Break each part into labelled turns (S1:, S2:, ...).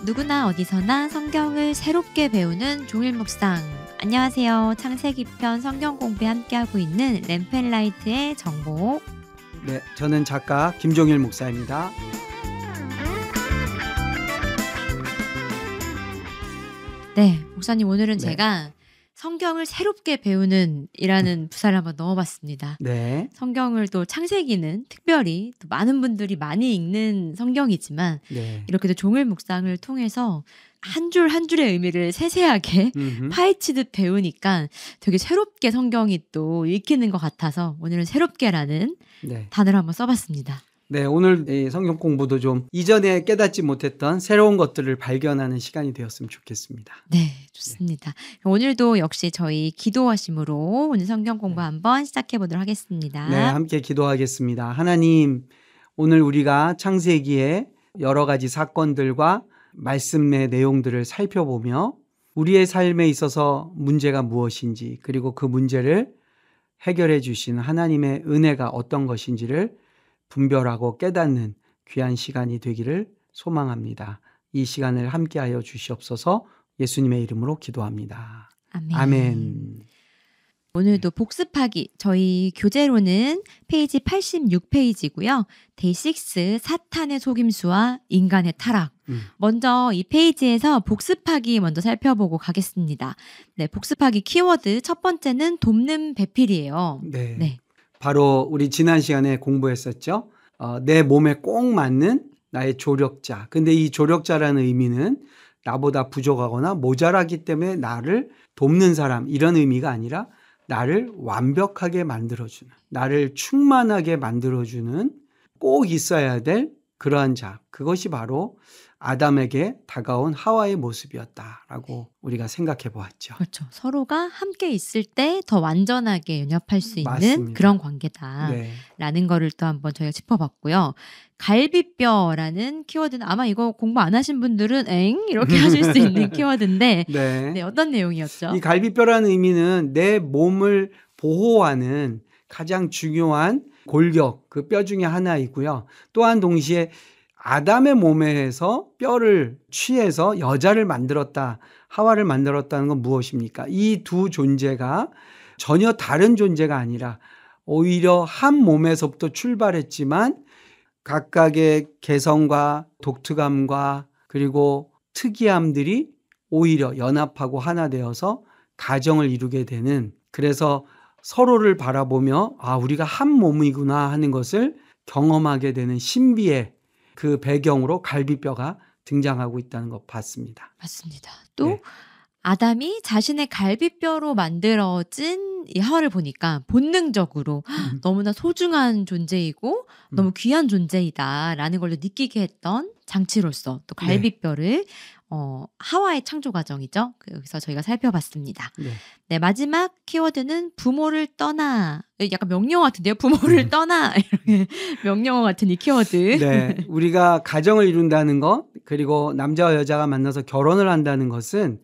S1: 누구나 어디서나 성경을 새롭게 배우는 종일 묵상. 안녕하세요. 창세기 편 성경 공부에 함께하고 있는 램펜라이트의 정복.
S2: 네, 저는 작가 김종일 목사입니다.
S1: 네, 목사님 오늘은
S2: 네.
S1: 제가 성경을 새롭게 배우는 이라는 부사를 한번 넣어봤습니다.
S2: 네,
S1: 성경을 또 창세기는 특별히 또 많은 분들이 많이 읽는 성경이지만
S2: 네.
S1: 이렇게도 종일 묵상을 통해서 한 줄 한 줄의 의미를 세세하게 파헤치듯 배우니까 되게 새롭게 성경이 또 읽히는 것 같아서 오늘은 새롭게라는
S2: 네.
S1: 단어를 한번 써봤습니다.
S2: 네, 오늘 이 성경 공부도 좀 이전에 깨닫지 못했던 새로운 것들을 발견하는 시간이 되었으면 좋겠습니다.
S1: 네, 좋습니다. 오늘도 역시 저희 기도하심으로 오늘 성경 공부 한번 시작해 보도록 하겠습니다.
S2: 네, 함께 기도하겠습니다. 하나님, 오늘 우리가 창세기의 여러 가지 사건들과 말씀의 내용들을 살펴보며 우리의 삶에 있어서 문제가 무엇인지, 그리고 그 문제를 해결해 주신 하나님의 은혜가 어떤 것인지를 분별하고 깨닫는 귀한 시간이 되기를 소망합니다. 이 시간을 함께하여 주시옵소서. 예수님의 이름으로 기도합니다.
S1: 아멘.
S2: 아멘.
S1: 오늘도 복습하기, 저희 교재로는 페이지 86페이지고요. 데이 6 사탄의 속임수와 인간의 타락. 먼저 이 페이지에서 복습하기 먼저 살펴보고 가겠습니다. 네, 복습하기 키워드 첫 번째는 돕는 배필이에요.
S2: 네.
S1: 네.
S2: 바로 우리 지난 시간에 공부했었죠. 내 몸에 꼭 맞는 나의 조력자. 근데 이 조력자라는 의미는 나보다 부족하거나 모자라기 때문에 나를 돕는 사람, 이런 의미가 아니라 나를 완벽하게 만들어주는, 나를 충만하게 만들어주는 꼭 있어야 될 그러한 자. 그것이 바로 아담에게 다가온 하와의 모습이었다라고 우리가 생각해 보았죠.
S1: 그렇죠. 서로가 함께 있을 때 더 완전하게 연합할 수 있는
S2: 맞습니다.
S1: 그런 관계다라는 거를 또 한번 저희가 짚어봤고요. 갈비뼈라는 키워드는 아마 이거 공부 안 하신 분들은 엥? 이렇게 하실 수 있는 키워드인데
S2: 네.
S1: 네, 어떤 내용이었죠?
S2: 이 갈비뼈라는 의미는 내 몸을 보호하는 가장 중요한 골격, 그 뼈 중에 하나이고요. 또한 동시에 아담의 몸에서 뼈를 취해서 여자를 만들었다, 하와를 만들었다는 건 무엇입니까? 이 두 존재가 전혀 다른 존재가 아니라 오히려 한 몸에서부터 출발했지만 각각의 개성과 독특함과 그리고 특이함들이 오히려 연합하고 하나 되어서 가정을 이루게 되는, 그래서 서로를 바라보며 우리가 한 몸이구나 하는 것을 경험하게 되는 신비의 그 배경으로 갈비뼈가 등장하고 있다는 것 봤습니다.
S1: 맞습니다. 또
S2: 네.
S1: 아담이 자신의 갈비뼈로 만들어진 이 하와를 보니까 본능적으로 너무나 소중한 존재이고 너무 귀한 존재이다라는 걸 느끼게 했던 장치로서 또 갈비뼈를 하와의 창조 과정이죠. 그래서 저희가 살펴봤습니다.
S2: 네.
S1: 네, 마지막 키워드는 부모를 떠나. 약간 명령어 같은데요. 부모를 떠나. 이렇게 명령어 같은 이 키워드.
S2: 네, 우리가 가정을 이룬다는 것, 그리고 남자와 여자가 만나서 결혼을 한다는 것은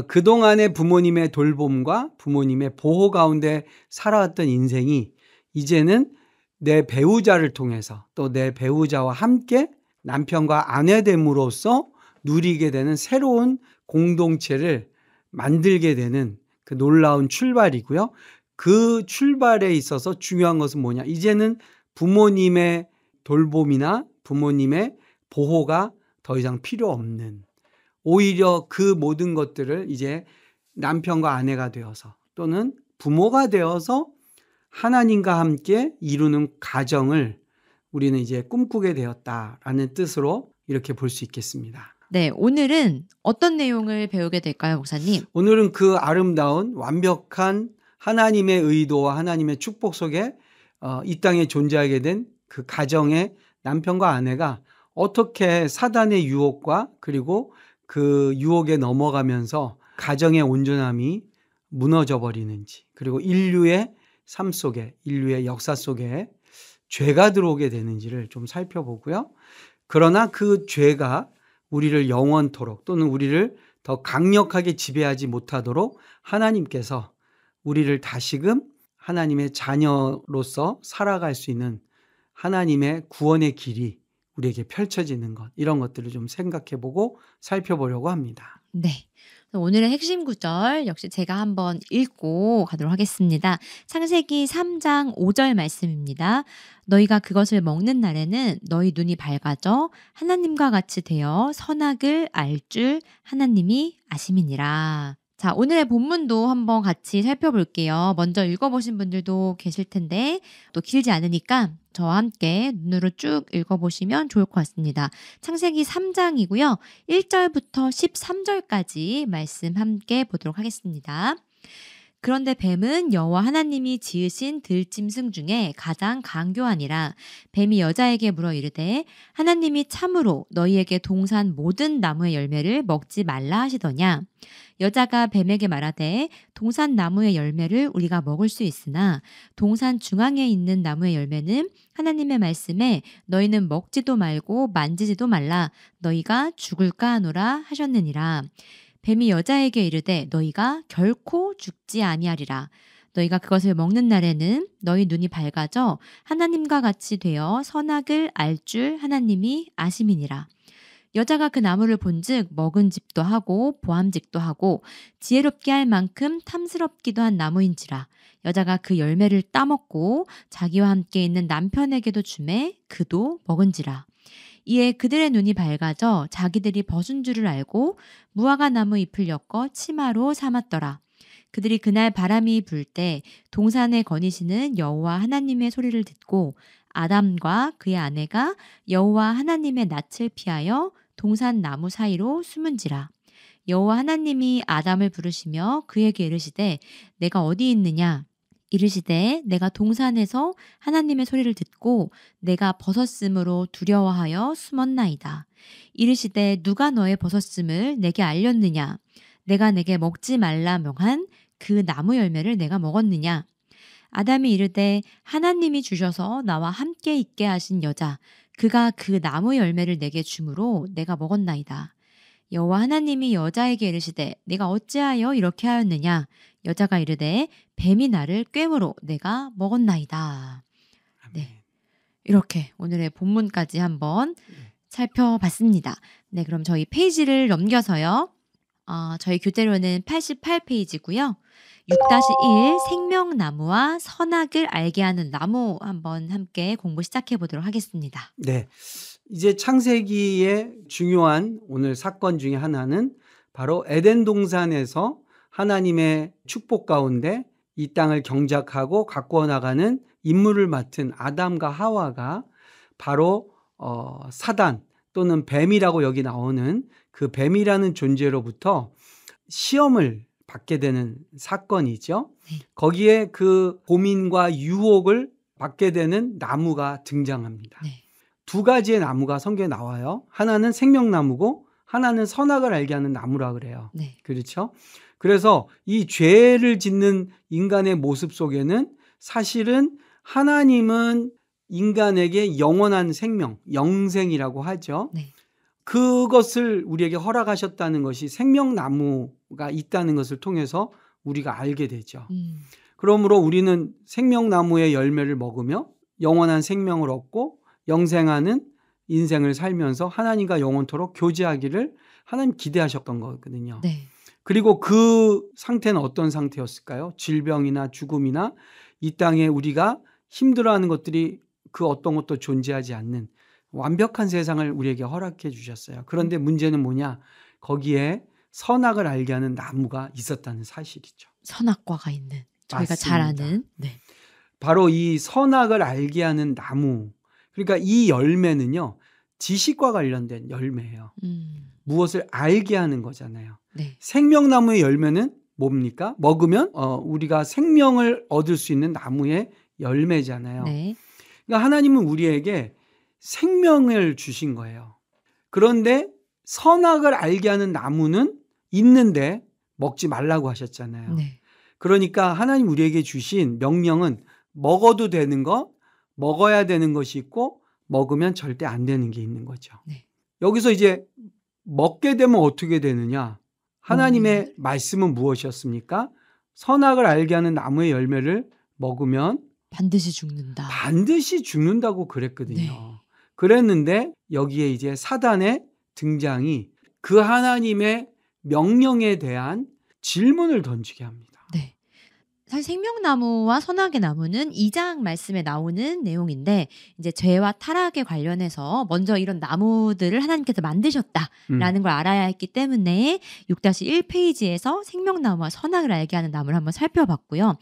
S2: 그동안의 부모님의 돌봄과 부모님의 보호 가운데 살아왔던 인생이 이제는 내 배우자를 통해서 또 내 배우자와 함께 남편과 아내됨으로써 누리게 되는 새로운 공동체를 만들게 되는 그 놀라운 출발이고요. 그 출발에 있어서 중요한 것은 뭐냐? 이제는 부모님의 돌봄이나 부모님의 보호가 더 이상 필요 없는, 오히려 그 모든 것들을 이제 남편과 아내가 되어서 또는 부모가 되어서 하나님과 함께 이루는 가정을 우리는 이제 꿈꾸게 되었다라는 뜻으로 이렇게 볼 수 있겠습니다.
S1: 네, 오늘은 어떤 내용을 배우게 될까요, 목사님?
S2: 오늘은 그 아름다운 완벽한 하나님의 의도와 하나님의 축복 속에 이 땅에 존재하게 된 그 가정의 남편과 아내가 어떻게 사단의 유혹과 그리고 그 유혹에 넘어가면서 가정의 온전함이 무너져 버리는지, 그리고 인류의 삶 속에, 인류의 역사 속에 죄가 들어오게 되는지를 좀 살펴보고요. 그러나 그 죄가 우리를 영원토록 또는 우리를 더 강력하게 지배하지 못하도록 하나님께서 우리를 다시금 하나님의 자녀로서 살아갈 수 있는 하나님의 구원의 길이 우리에게 펼쳐지는 것, 이런 것들을 좀 생각해보고 살펴보려고 합니다.
S1: 네. 오늘의 핵심 구절 역시 제가 한번 읽고 가도록 하겠습니다. 창세기 3장 5절 말씀입니다. 너희가 그것을 먹는 날에는 너희 눈이 밝아져 하나님과 같이 되어 선악을 알 줄 하나님이 아심이니라. 자, 오늘의 본문도 한번 같이 살펴볼게요. 먼저 읽어보신 분들도 계실 텐데 또 길지 않으니까 저와 함께 눈으로 쭉 읽어보시면 좋을 것 같습니다. 창세기 3장이고요. 1절부터 13절까지 말씀 함께 보도록 하겠습니다. 그런데 뱀은 여호와 하나님이 지으신 들짐승 중에 가장 강교하니라. 뱀이 여자에게 물어 이르되 하나님이 참으로 너희에게 동산 모든 나무의 열매를 먹지 말라 하시더냐. 여자가 뱀에게 말하되 동산 나무의 열매를 우리가 먹을 수 있으나 동산 중앙에 있는 나무의 열매는 하나님의 말씀에 너희는 먹지도 말고 만지지도 말라 너희가 죽을까 하노라 하셨느니라. 뱀이 여자에게 이르되 너희가 결코 죽지 아니하리라. 너희가 그것을 먹는 날에는 너희 눈이 밝아져 하나님과 같이 되어 선악을 알 줄 하나님이 아심이니라. 여자가 그 나무를 본즉 먹은집도 하고 보암직도 하고 지혜롭게 할 만큼 탐스럽기도 한 나무인지라. 여자가 그 열매를 따먹고 자기와 함께 있는 남편에게도 주매 그도 먹은지라. 이에 그들의 눈이 밝아져 자기들이 벗은 줄을 알고 무화과 나무 잎을 엮어 치마로 삼았더라. 그들이 그날 바람이 불 때 동산에 거니시는 여호와 하나님의 소리를 듣고 아담과 그의 아내가 여호와 하나님의 낯을 피하여 동산 나무 사이로 숨은지라. 여호와 하나님이 아담을 부르시며 그에게 이르시되 내가 어디 있느냐. 이르시되 내가 동산에서 하나님의 소리를 듣고 내가 벗었음으로 두려워하여 숨었나이다. 이르시되 누가 너의 벗었음을 내게 알렸느냐. 내가 내게 먹지 말라 명한 그 나무 열매를 내가 먹었느냐. 아담이 이르되 하나님이 주셔서 나와 함께 있게 하신 여자 그가 그 나무 열매를 내게 주므로 내가 먹었나이다. 여호와 하나님이 여자에게 이르시되 내가 어찌하여 이렇게 하였느냐. 여자가 이르되 뱀이 나를 꿰므로 내가 먹었나이다. 네, 이렇게 오늘의 본문까지 한번 살펴봤습니다. 네, 그럼 저희 페이지를 넘겨서요. 저희 교재로는 88페이지고요. 6-1 생명나무와 선악을 알게 하는 나무 한번 함께 공부 시작해 보도록 하겠습니다.
S2: 네, 이제 창세기의 중요한 오늘 사건 중에 하나는 바로 에덴 동산에서 하나님의 축복 가운데 이 땅을 경작하고 가꾸어 나가는 임무를 맡은 아담과 하와가 바로 사단 또는 뱀이라고 여기 나오는 그 뱀이라는 존재로부터 시험을 받게 되는 사건이죠.
S1: 네.
S2: 거기에 그 고민과 유혹을 받게 되는 나무가 등장합니다.
S1: 네.
S2: 두 가지의 나무가 성경에 나와요. 하나는 생명나무고 하나는 선악을 알게 하는 나무라 그래요.
S1: 네.
S2: 그렇죠? 그래서 이 죄를 짓는 인간의 모습 속에는 사실은 하나님은 인간에게 영원한 생명, 영생이라고 하죠.
S1: 네.
S2: 그것을 우리에게 허락하셨다는 것이 생명나무가 있다는 것을 통해서 우리가 알게 되죠. 그러므로 우리는 생명나무의 열매를 먹으며 영원한 생명을 얻고 영생하는 인생을 살면서 하나님과 영원토록 교제하기를 하나님 기대하셨던 거거든요.
S1: 네.
S2: 그리고 그 상태는 어떤 상태였을까요? 질병이나 죽음이나 이 땅에 우리가 힘들어하는 것들이 그 어떤 것도 존재하지 않는 완벽한 세상을 우리에게 허락해 주셨어요. 그런데 문제는 뭐냐? 거기에 선악을 알게 하는 나무가 있었다는 사실이죠.
S1: 선악과가 있는 저희가
S2: 맞습니다.
S1: 잘 아는. 네.
S2: 바로 이 선악을 알게 하는 나무. 그러니까 이 열매는요. 지식과 관련된 열매예요. 무엇을 알게 하는 거잖아요.
S1: 네.
S2: 생명나무의 열매는 뭡니까? 먹으면 우리가 생명을 얻을 수 있는 나무의 열매잖아요.
S1: 네.
S2: 그러니까 하나님은 우리에게 생명을 주신 거예요. 그런데 선악을 알게 하는 나무는 있는데 먹지 말라고 하셨잖아요.
S1: 네.
S2: 그러니까 하나님 우리에게 주신 명령은 먹어도 되는 것, 먹어야 되는 것이 있고 먹으면 절대 안 되는 게 있는 거죠.
S1: 네.
S2: 여기서 이제 먹게 되면 어떻게 되느냐? 하나님의 말씀은 무엇이었습니까? 선악을 알게 하는 나무의 열매를 먹으면
S1: 반드시 죽는다.
S2: 반드시 죽는다고 그랬거든요.
S1: 네.
S2: 그랬는데 여기에 이제 사단의 등장이 그 하나님의 명령에 대한 질문을 던지게 합니다.
S1: 네. 사실 생명나무와 선악의 나무는 2장 말씀에 나오는 내용인데 이제 죄와 타락에 관련해서 먼저 이런 나무들을 하나님께서 만드셨다라는 걸 알아야 했기 때문에 6-1페이지에서 생명나무와 선악을 알게 하는 나무를 한번 살펴봤고요.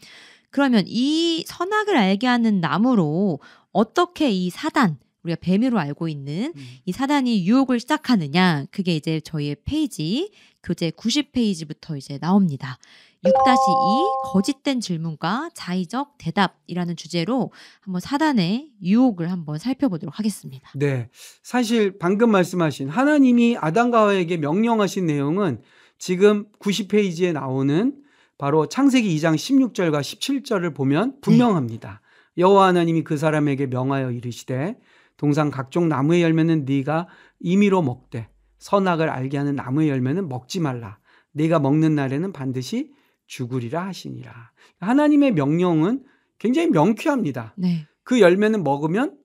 S1: 그러면 이 선악을 알게 하는 나무로 어떻게 이 사단, 우리가 뱀으로 알고 있는 이 사단이 유혹을 시작하느냐, 그게 이제 저희의 페이지 교재 90페이지부터 이제 나옵니다. 6-2 거짓된 질문과 자의적 대답이라는 주제로 한번 사단의 유혹을 한번 살펴보도록 하겠습니다.
S2: 네, 사실 방금 말씀하신 하나님이 아담과 하와에게 명령하신 내용은 지금 90페이지에 나오는 바로 창세기 2장 16절과 17절을 보면 분명합니다. 여호와 하나님이 그 사람에게 명하여 이르시되 동산 각종 나무의 열매는 네가 임의로 먹되 선악을 알게 하는 나무의 열매는 먹지 말라. 네가 먹는 날에는 반드시 죽으리라 하시니라. 하나님의 명령은 굉장히 명쾌합니다.
S1: 네.
S2: 그 열매는 먹으면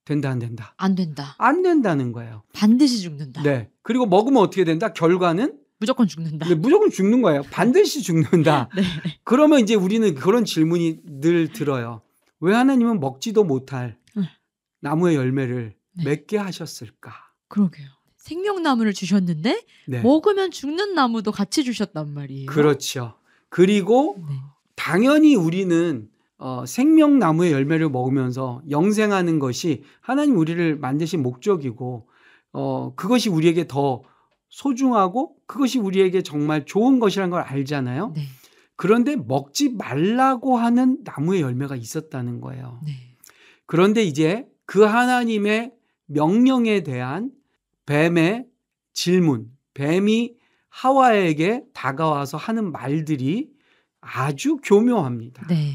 S2: 된다, 안 된다?
S1: 안 된다.
S2: 안 된다는 거예요.
S1: 반드시 죽는다.
S2: 네. 그리고 먹으면 어떻게 된다? 결과는
S1: 무조건 죽는다.
S2: 네, 무조건 죽는 거예요. 반드시 죽는다.
S1: 네.
S2: 그러면 이제 우리는 그런 질문이 늘 들어요. 왜 하나님은 먹지도 못할 나무의 열매를 맺게 하셨을까?
S1: 그러게요. 생명나무를 주셨는데
S2: 네.
S1: 먹으면 죽는 나무도 같이 주셨단 말이에요.
S2: 그렇죠. 그리고
S1: 네.
S2: 당연히 우리는 생명나무의 열매를 먹으면서 영생하는 것이 하나님 우리를 만드신 목적이고 그것이 우리에게 더 소중하고 그것이 우리에게 정말 좋은 것이라는 걸 알잖아요.
S1: 네.
S2: 그런데 먹지 말라고 하는 나무의 열매가 있었다는 거예요.
S1: 네.
S2: 그런데 이제 그 하나님의 명령에 대한 뱀의 질문, 뱀이 하와에게 다가와서 하는 말들이 아주 교묘합니다.
S1: 네.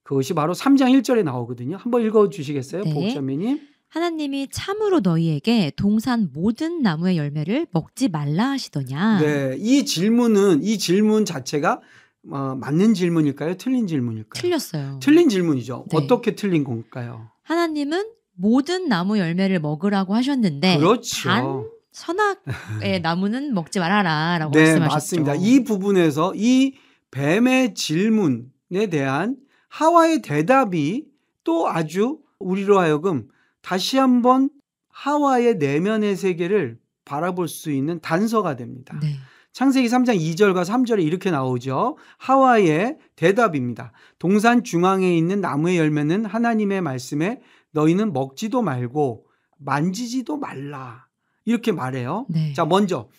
S2: 그것이 바로 3장 1절에 나오거든요. 한번 읽어주시겠어요?
S1: 네.
S2: 보옥선배님.
S1: 하나님이 참으로 너희에게 동산 모든 나무의 열매를 먹지 말라 하시더냐.
S2: 네, 이 질문 자체가 맞는 질문일까요? 틀린 질문일까요?
S1: 틀렸어요.
S2: 틀린 질문이죠.
S1: 네.
S2: 어떻게 틀린 건가요?
S1: 하나님은 모든 나무 열매를 먹으라고 하셨는데
S2: 그렇죠.
S1: 단 선악의 나무는 먹지 말아라라고
S2: 네,
S1: 말씀하셨죠.
S2: 맞습니다. 이 부분에서 이 뱀의 질문에 대한 하와의 대답이 또 아주 우리로 하여금 다시 한번 하와의 내면의 세계를 바라볼 수 있는 단서가 됩니다.
S1: 네.
S2: 창세기 3장 2절과 3절에 이렇게 나오죠. 하와의 대답입니다. 동산 중앙에 있는 나무의 열매는 하나님의 말씀에 너희는 먹지도 말고 만지지도 말라. 이렇게 말해요.
S1: 네.
S2: 자, 먼저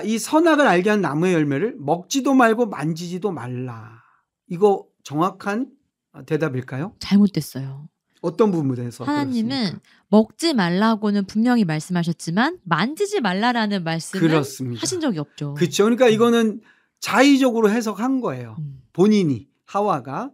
S2: 이 선악을 알게 한 나무의 열매를 먹지도 말고 만지지도 말라. 이거 정확한 대답일까요?
S1: 잘못됐어요.
S2: 어떤 부분에서
S1: 하나님은
S2: 그렇습니까?
S1: 먹지 말라고는 분명히 말씀하셨지만 만지지 말라라는 말씀을
S2: 그렇습니다.
S1: 하신 적이 없죠.
S2: 그렇죠. 그러니까 이거는 자의적으로 해석한 거예요. 본인이 하와가.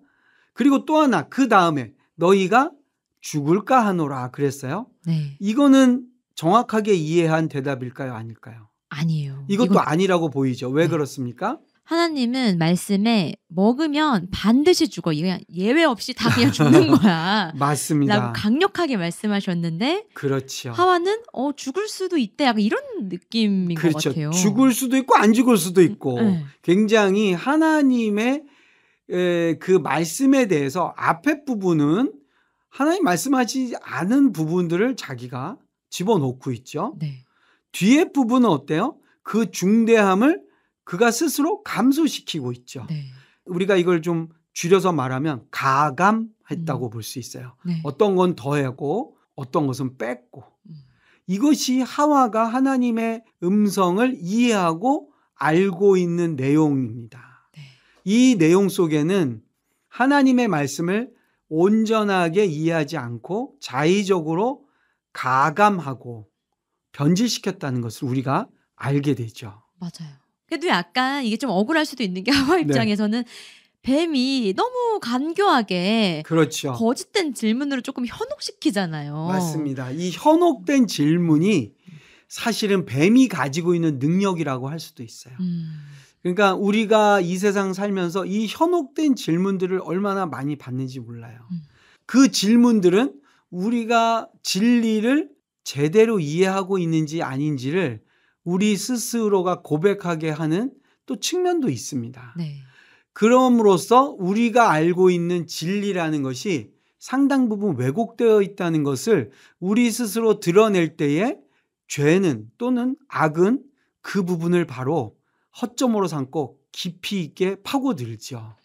S2: 그리고 또 하나 그 다음에 너희가 죽을까 하노라 그랬어요.
S1: 네.
S2: 이거는 정확하게 이해한 대답일까요? 아닐까요?
S1: 아니에요.
S2: 이것도 아니라고 보이죠. 왜
S1: 네.
S2: 그렇습니까?
S1: 하나님은 말씀에 먹으면 반드시 죽어. 이거 예외 없이 다 그냥 죽는 거야.
S2: 맞습니다.
S1: 라고 강력하게 말씀하셨는데
S2: 그렇죠.
S1: 하와는 죽을 수도 있대. 약간 이런 느낌인 것
S2: 그렇죠.
S1: 같아요.
S2: 죽을 수도 있고 안 죽을 수도 있고
S1: 네.
S2: 굉장히 하나님의 그 말씀에 대해서 앞에 부분은 하나님 말씀하지 않은 부분들을 자기가 집어넣고 있죠.
S1: 네.
S2: 뒤에 부분은 어때요? 그 중대함을 그가 스스로 감소시키고 있죠.
S1: 네.
S2: 우리가 이걸 좀 줄여서 말하면 가감했다고 볼 수 있어요.
S1: 네.
S2: 어떤 건 더하고 어떤 것은 뺐고. 이것이 하와가 하나님의 음성을 이해하고 알고 있는 내용입니다.
S1: 네.
S2: 이 내용 속에는 하나님의 말씀을 온전하게 이해하지 않고 자의적으로 가감하고 변질시켰다는 것을 우리가 알게 되죠.
S1: 맞아요. 그래도 약간 이게 좀 억울할 수도 있는 게 하와 입장에서는 뱀이 너무 간교하게
S2: 그렇죠.
S1: 거짓된 질문으로 조금 현혹시키잖아요.
S2: 맞습니다. 이 현혹된 질문이 사실은 뱀이 가지고 있는 능력이라고 할 수도 있어요. 그러니까 우리가 이 세상 살면서 이 현혹된 질문들을 얼마나 많이 받는지 몰라요. 그 질문들은 우리가 진리를 제대로 이해하고 있는지 아닌지를 우리 스스로가 고백하게 하는 또 측면도 있습니다.
S1: 네.
S2: 그럼으로써 우리가 알고 있는 진리라는 것이 상당 부분 왜곡되어 있다는 것을 우리 스스로 드러낼 때에 죄는 또는 악은 그 부분을 바로 허점으로 삼고 깊이 있게 파고들죠.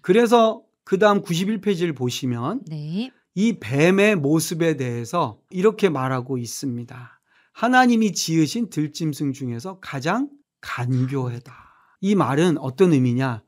S2: 그래서 그 다음 91페이지를 보시면
S1: 네.
S2: 이 뱀의 모습에 대해서 이렇게 말하고 있습니다. 하나님이 지으신 들짐승 중에서 가장 간교하다. 이 말은 어떤 의미냐?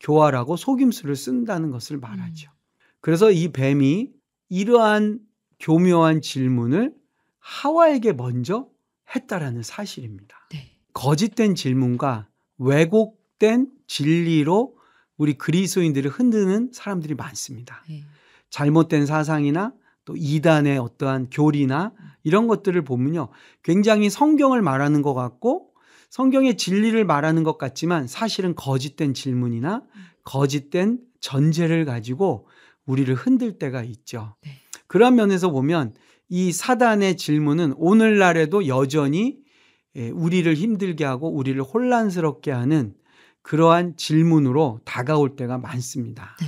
S2: 교활하고 속임수를 쓴다는 것을 말하죠. 그래서 이 뱀이 이러한 교묘한 질문을 하와에게 먼저 했다라는 사실입니다.
S1: 네.
S2: 거짓된 질문과 왜곡된 진리로 우리 그리스도인들을 흔드는 사람들이 많습니다.
S1: 네.
S2: 잘못된 사상이나 또 이단의 어떠한 교리나 이런 것들을 보면요, 굉장히 성경을 말하는 것 같고 성경의 진리를 말하는 것 같지만 사실은 거짓된 질문이나 거짓된 전제를 가지고 우리를 흔들 때가 있죠.
S1: 네.
S2: 그런 면에서 보면 이 사단의 질문은 오늘날에도 여전히 우리를 힘들게 하고 우리를 혼란스럽게 하는 그러한 질문으로 다가올 때가 많습니다.
S1: 네.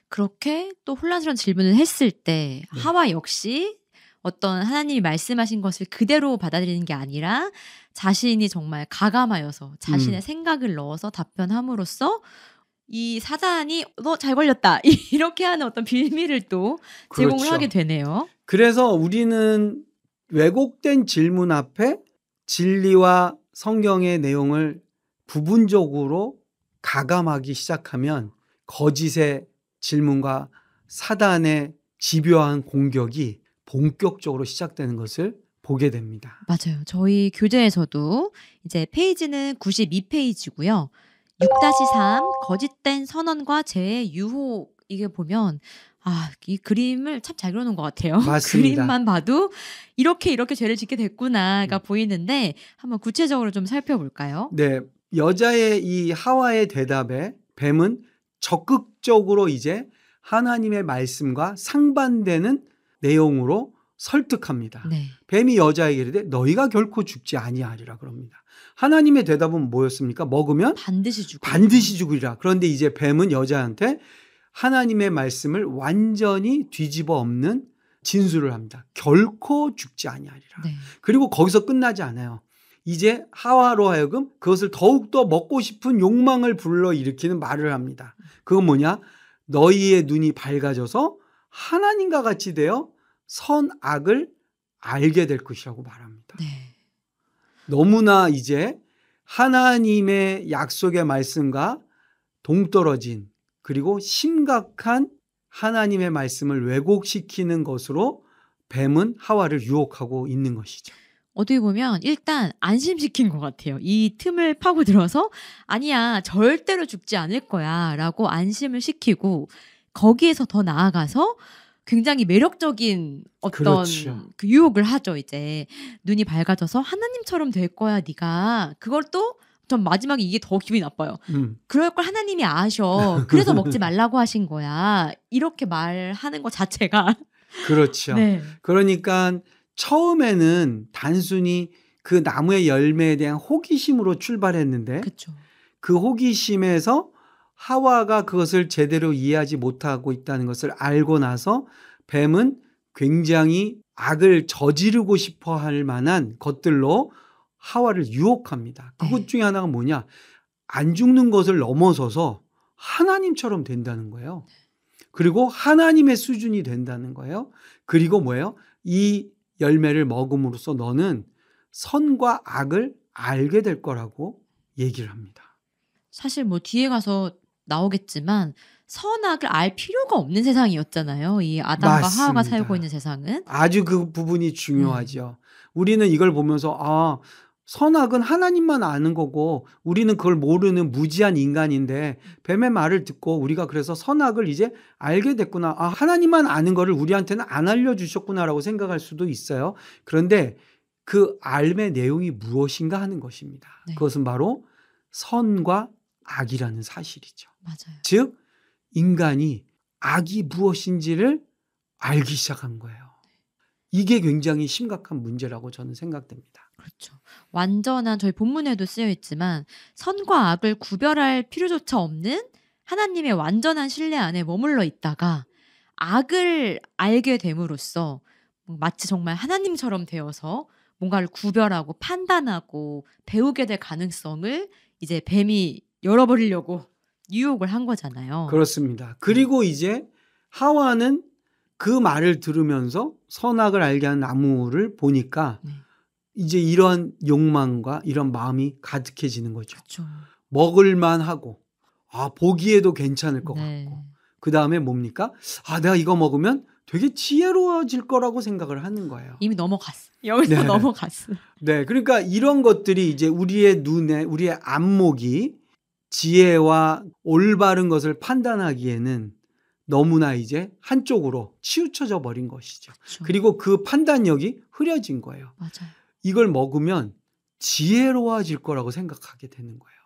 S1: 그렇게 또 혼란스러운 질문을 했을 때
S2: 네.
S1: 하와 역시 어떤 하나님이 말씀하신 것을 그대로 받아들이는 게 아니라 자신이 정말 가감하여서 자신의 생각을 넣어서 답변함으로써 이 사단이 너 잘 걸렸다 이렇게 하는 어떤 빌미를 또 제공을
S2: 그렇죠.
S1: 하게 되네요.
S2: 그래서 우리는 왜곡된 질문 앞에 진리와 성경의 내용을 부분적으로 가감하기 시작하면 거짓의 질문과 사단의 집요한 공격이 본격적으로 시작되는 것을 보게 됩니다.
S1: 맞아요. 저희 교재에서도 이제 페이지는 92페이지고요. 6-3 거짓된 선언과 죄의 유혹 이게 보면 이 그림을 참 잘 그려놓은 것 같아요.
S2: 맞습니다.
S1: 그림만 봐도 이렇게 죄를 짓게 됐구나가 보이는데 한번 구체적으로 좀 살펴볼까요?
S2: 네, 여자의 이 하와의 대답에 뱀은 적극적으로 이제 하나님의 말씀과 상반되는 내용으로 설득합니다.
S1: 네.
S2: 뱀이 여자에게 이르되 너희가 결코 죽지 아니하리라 그럽니다. 하나님의 대답은 뭐였습니까? 먹으면
S1: 반드시 죽고.
S2: 반드시 죽으리라. 그런데 이제 뱀은 여자한테 하나님의 말씀을 완전히 뒤집어 엎는 진술을 합니다. 결코 죽지 아니하리라.
S1: 네.
S2: 그리고 거기서 끝나지 않아요. 이제 하와로 하여금 그것을 더욱더 먹고 싶은 욕망을 불러일으키는 말을 합니다. 그건 뭐냐? 너희의 눈이 밝아져서 하나님과 같이 되어 선악을 알게 될 것이라고 말합니다.
S1: 네.
S2: 너무나 이제 하나님의 약속의 말씀과 동떨어진 그리고 심각한 하나님의 말씀을 왜곡시키는 것으로 뱀은 하와를 유혹하고 있는 것이죠.
S1: 어떻게 보면 일단 안심시킨 것 같아요. 이 틈을 파고들어서 아니야 절대로 죽지 않을 거야 라고 안심을 시키고 거기에서 더 나아가서 굉장히 매력적인 어떤
S2: 그렇죠.
S1: 그 유혹을 하죠. 이제 눈이 밝아져서 하나님처럼 될 거야 네가. 그걸 또 전 마지막에 이게 더 기분이 나빠요. 그럴 걸 하나님이 아셔. 그래서 먹지 말라고 하신 거야. 이렇게 말하는 것 자체가
S2: 그렇죠.
S1: 네.
S2: 그러니까 처음에는 단순히 그 나무의 열매에 대한 호기심으로 출발했는데
S1: 그쵸.
S2: 그 호기심에서 하와가 그것을 제대로 이해하지 못하고 있다는 것을 알고 나서 뱀은 굉장히 악을 저지르고 싶어 할 만한 것들로 하와를 유혹합니다. 그것 중에 하나가 뭐냐? 안 죽는 것을 넘어서서 하나님처럼 된다는 거예요. 그리고 하나님의 수준이 된다는 거예요. 그리고 뭐예요? 이 열매를 먹음으로써 너는 선과 악을 알게 될 거라고 얘기를 합니다.
S1: 사실 뭐 뒤에 가서 나오겠지만 선악을 알 필요가 없는 세상이었잖아요. 이 아담과
S2: 맞습니다.
S1: 하와가 살고 있는 세상은.
S2: 아주 그 부분이 중요하죠. 우리는 이걸 보면서 선악은 하나님만 아는 거고 우리는 그걸 모르는 무지한 인간인데 뱀의 말을 듣고 우리가 그래서 선악을 이제 알게 됐구나. 하나님만 아는 거를 우리한테는 안 알려주셨구나라고 생각할 수도 있어요. 그런데 그 알의 내용이 무엇인가 하는 것입니다.
S1: 네.
S2: 그것은 바로 선과 악이라는 사실이죠.
S1: 맞아요.
S2: 즉 인간이 악이 무엇인지를 알기 시작한 거예요. 이게 굉장히 심각한 문제라고 저는 생각됩니다.
S1: 그렇죠. 완전한 저희 본문에도 쓰여 있지만 선과 악을 구별할 필요조차 없는 하나님의 완전한 신뢰 안에 머물러 있다가 악을 알게 됨으로써 마치 정말 하나님처럼 되어서 뭔가를 구별하고 판단하고 배우게 될 가능성을 이제 뱀이 열어버리려고 유혹을 한 거잖아요.
S2: 그렇습니다. 그리고 이제 하와는 그 말을 들으면서 선악을 알게 하는 나무를 보니까
S1: 네.
S2: 이제 이런 욕망과 이런 마음이 가득해지는 거죠.
S1: 그렇죠.
S2: 먹을만 하고 보기에도 괜찮을 것
S1: 네.
S2: 같고 그 다음에 뭡니까? 내가 이거 먹으면 되게 지혜로워질 거라고 생각을 하는 거예요.
S1: 이미 넘어갔어. 여기서
S2: 네.
S1: 넘어갔어.
S2: 네, 그러니까 이런 것들이 이제 우리의 눈에 우리의 안목이 지혜와 올바른 것을 판단하기에는 너무나 이제 한쪽으로 치우쳐져 버린 것이죠.
S1: 그렇죠.
S2: 그리고 그 판단력이 흐려진 거예요.
S1: 맞아요.
S2: 이걸 먹으면 지혜로워질 거라고 생각하게 되는 거예요.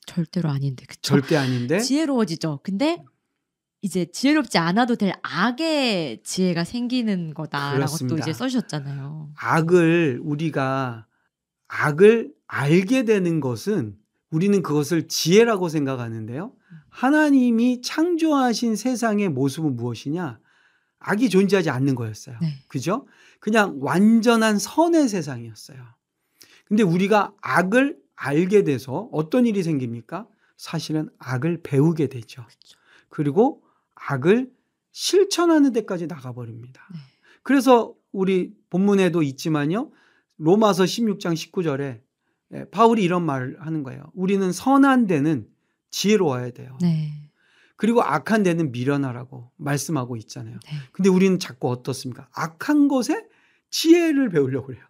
S1: 절대로 아닌데. 그쵸?
S2: 절대 아닌데
S1: 지혜로워지죠. 근데 이제 지혜롭지 않아도 될 악의 지혜가 생기는 거다라고
S2: 그렇습니다.
S1: 또 이제 써주셨잖아요.
S2: 우리가 악을 알게 되는 것은 우리는 그것을 지혜라고 생각하는데요. 하나님이 창조하신 세상의 모습은 무엇이냐? 악이 존재하지 않는 거였어요.
S1: 네.
S2: 그죠? 그냥 완전한 선의 세상이었어요. 근데 우리가 악을 알게 돼서 어떤 일이 생깁니까? 사실은 악을 배우게 되죠.
S1: 그렇죠.
S2: 그리고 악을 실천하는 데까지 나가버립니다.
S1: 네.
S2: 그래서 우리 본문에도 있지만요. 로마서 16장 19절에 바울이 이런 말을 하는 거예요. 우리는 선한 데는 지혜로워야 돼요.
S1: 네.
S2: 그리고 악한 데는 미련하라고 말씀하고 있잖아요.
S1: 네.
S2: 근데 우리는 자꾸 어떻습니까? 악한 것에 지혜를 배우려고 그래요.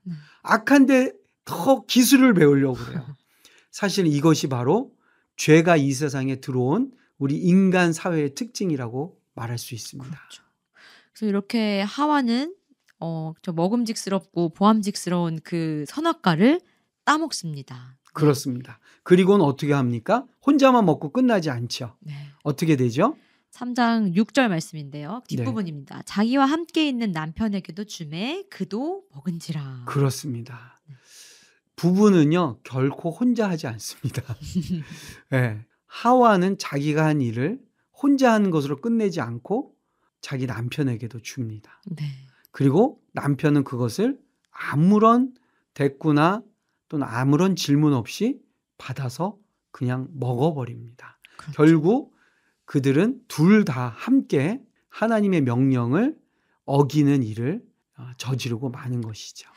S2: 악한 데 더 기술을 배우려고 그래요. 사실 이것이 바로 죄가 이 세상에 들어온 우리 인간 사회의 특징이라고 말할 수 있습니다.
S1: 그렇죠. 그래서 이렇게 하와는 저 먹음직스럽고 보암직스러운 그 선악과를 따먹습니다.
S2: 그렇습니다. 그리고는 어떻게 합니까? 혼자만 먹고 끝나지 않죠.
S1: 네.
S2: 어떻게 되죠?
S1: 3장 6절 말씀인데요.
S2: 네.
S1: 뒷부분입니다. 자기와 함께 있는 남편에게도 주매 그도 먹은지라.
S2: 그렇습니다. 부부는요 결코 혼자 하지 않습니다. 네. 하와는 자기가 한 일을 혼자 하는 것으로 끝내지 않고 자기 남편에게도 줍니다.
S1: 네.
S2: 그리고 남편은 그것을 아무런 대꾸나 또는 아무런 질문 없이 받아서 그냥 먹어버립니다.
S1: 그렇죠.
S2: 결국 그들은 둘 다 함께 하나님의 명령을 어기는 일을 저지르고 마는 것이죠.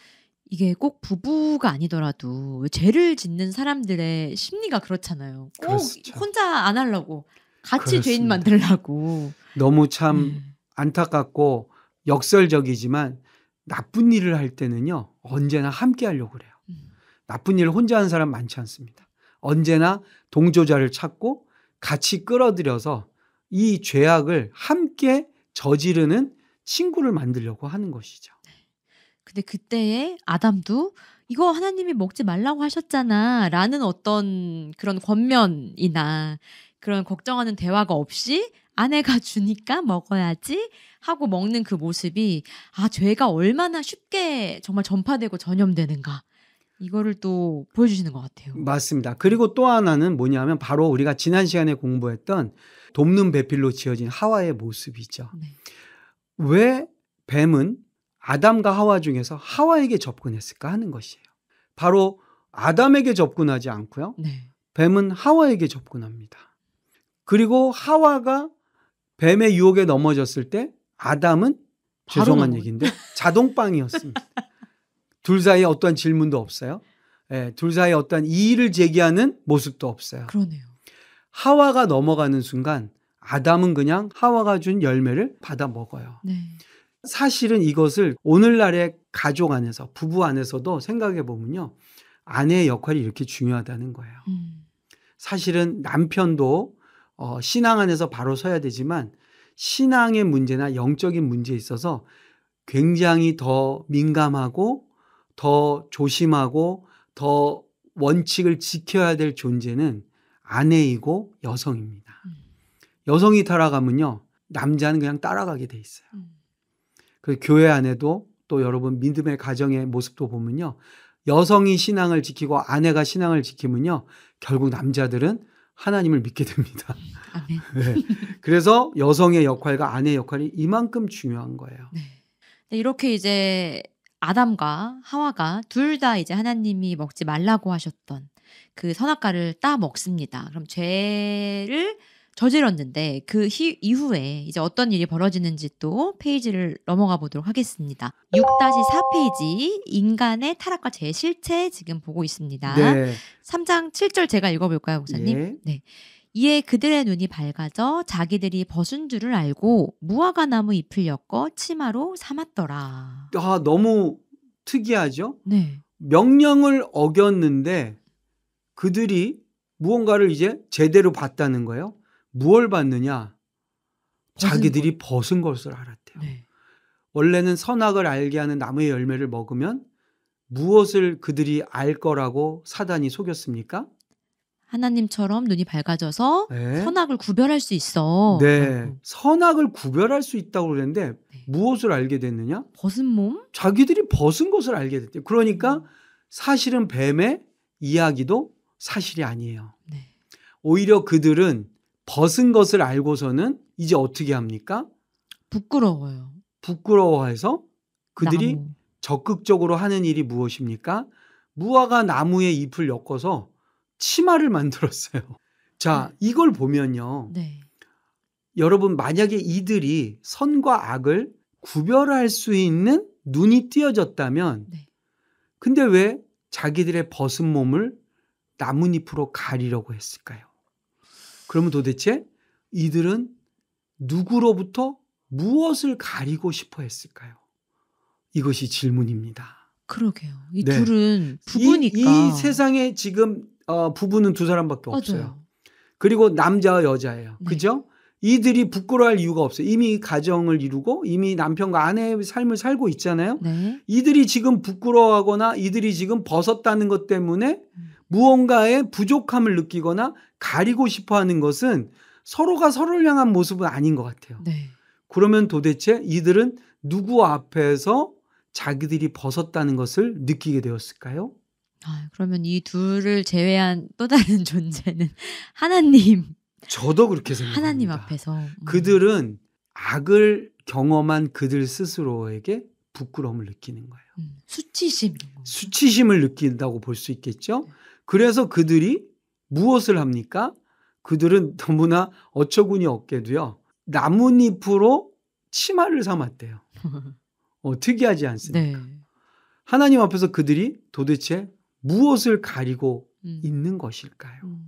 S1: 이게 꼭 부부가 아니더라도 죄를 짓는 사람들의 심리가 그렇잖아요. 꼭
S2: 그렇죠.
S1: 혼자 안 하려고 같이
S2: 그렇습니다.
S1: 죄인 만들려고.
S2: 너무 참 안타깝고 역설적이지만 나쁜 일을 할 때는요 언제나 함께 하려고 그래요. 나쁜 일을 혼자 하는 사람 많지 않습니다. 언제나 동조자를 찾고 같이 끌어들여서 이 죄악을 함께 저지르는 친구를 만들려고 하는 것이죠.
S1: 근데 그때에 아담도 이거 하나님이 먹지 말라고 하셨잖아 라는 어떤 그런 권면이나 그런 걱정하는 대화가 없이 아내가 주니까 먹어야지 하고 먹는 그 모습이 죄가 얼마나 쉽게 정말 전파되고 전염되는가 이거를 또 보여주시는 것 같아요.
S2: 맞습니다. 그리고 또 하나는 뭐냐면 바로 우리가 지난 시간에 공부했던 돕는 배필로 지어진 하와의 모습이죠.
S1: 네.
S2: 왜 뱀은 아담과 하와 중에서 하와에게 접근했을까 하는 것이에요. 바로 아담에게 접근하지 않고요.
S1: 네.
S2: 뱀은 하와에게 접근합니다. 그리고 하와가 뱀의 유혹에 넘어졌을 때 아담은 죄송한 얘기인데 자동빵이었습니다. 둘 사이에 어떠한 질문도 없어요. 둘 사이에 어떠한 이의를 제기하는 모습도 없어요.
S1: 그러네요.
S2: 하와가 넘어가는 순간 아담은 그냥 하와가 준 열매를 받아 먹어요.
S1: 네.
S2: 사실은 이것을 오늘날의 가족 안에서 부부 안에서도 생각해 보면요. 아내의 역할이 이렇게 중요하다는 거예요. 사실은 남편도 신앙 안에서 바로 서야 되지만 신앙의 문제나 영적인 문제에 있어서 굉장히 더 민감하고 더 조심하고 더 원칙을 지켜야 될 존재는 아내이고 여성입니다. 여성이 타락하면요. 남자는 그냥 따라가게 돼 있어요. 그 교회 안에도 또 여러분 믿음의 가정의 모습도 보면요. 여성이 신앙을 지키고 아내가 신앙을 지키면요. 결국 남자들은 하나님을 믿게 됩니다.
S1: 아멘.
S2: 네. 그래서 여성의 역할과 아내의 역할이 이만큼 중요한 거예요.
S1: 네. 이렇게 이제 아담과 하와가 둘 다 이제 하나님이 먹지 말라고 하셨던 그 선악과를 따 먹습니다. 그럼 죄를 저질렀는데 그 이후에 이제 어떤 일이 벌어지는지 또 페이지를 넘어가 보도록 하겠습니다. 6-4페이지 인간의 타락과 죄의 실체 지금 보고 있습니다.
S2: 네.
S1: 3장 7절 제가 읽어볼까요, 목사님?
S2: 예.
S1: 네. 이에 그들의 눈이 밝아져 자기들이 벗은 줄을 알고 무화과 나무 잎을 엮어 치마로 삼았더라.
S2: 아, 너무 특이하죠?
S1: 네.
S2: 명령을 어겼는데 그들이 무언가를 이제 제대로 봤다는 거예요. 무엇을 봤느냐? 자기들이 벗은 것을 알았대요.
S1: 네.
S2: 원래는 선악을 알게 하는 나무의 열매를 먹으면 무엇을 그들이 알 거라고 사단이 속였습니까?
S1: 하나님처럼 눈이 밝아져서
S2: 네.
S1: 선악을 구별할 수 있어.
S2: 네. 선악을 구별할 수 있다고 그랬는데
S1: 네.
S2: 무엇을 알게 됐느냐?
S1: 벗은 몸?
S2: 자기들이 벗은 것을 알게 됐대요. 그러니까 사실은 뱀의 이야기도 사실이 아니에요.
S1: 네.
S2: 오히려 그들은 벗은 것을 알고서는 이제 어떻게 합니까?
S1: 부끄러워요.
S2: 부끄러워해서 그들이
S1: 나무.
S2: 적극적으로 하는 일이 무엇입니까? 무화과 나무의 잎을 엮어서 치마를 만들었어요. 자, 이걸 보면요.
S1: 네.
S2: 여러분, 만약에 이들이 선과 악을 구별할 수 있는 눈이 띄어졌다면,
S1: 네.
S2: 근데 왜 자기들의 벗은 몸을 나뭇잎으로 가리려고 했을까요? 그러면 도대체 이들은 누구로부터 무엇을 가리고 싶어 했을까요? 이것이 질문입니다.
S1: 그러게요. 이
S2: 네.
S1: 둘은 부부니까.
S2: 이 세상에 지금 부부는 두 사람밖에 없어요.
S1: 맞아요.
S2: 그리고 남자와 여자예요.
S1: 네.
S2: 그죠? 이들이 부끄러워할 이유가 없어요. 이미 가정을 이루고 이미 남편과 아내의 삶을 살고 있잖아요.
S1: 네.
S2: 이들이 지금 부끄러워하거나 이들이 지금 벗었다는 것 때문에 무언가의 부족함을 느끼거나 가리고 싶어하는 것은 서로가 서로를 향한 모습은 아닌 것 같아요.
S1: 네.
S2: 그러면 도대체 이들은 누구 앞에서 자기들이 벗었다는 것을 느끼게 되었을까요?
S1: 아, 그러면 이 둘을 제외한 또 다른 존재는 하나님.
S2: 저도 그렇게 생각합니다.
S1: 하나님 앞에서.
S2: 그들은 악을 경험한 그들 스스로에게 부끄러움을 느끼는 거예요.
S1: 수치심.
S2: 수치심을 느낀다고 볼 수 있겠죠. 그래서 그들이 무엇을 합니까? 그들은 너무나 어처구니 없게도요. 나뭇잎으로 치마를 삼았대요. 특이하지 않습니까?
S1: 네.
S2: 하나님 앞에서 그들이 도대체 무엇을 가리고 있는 것일까요?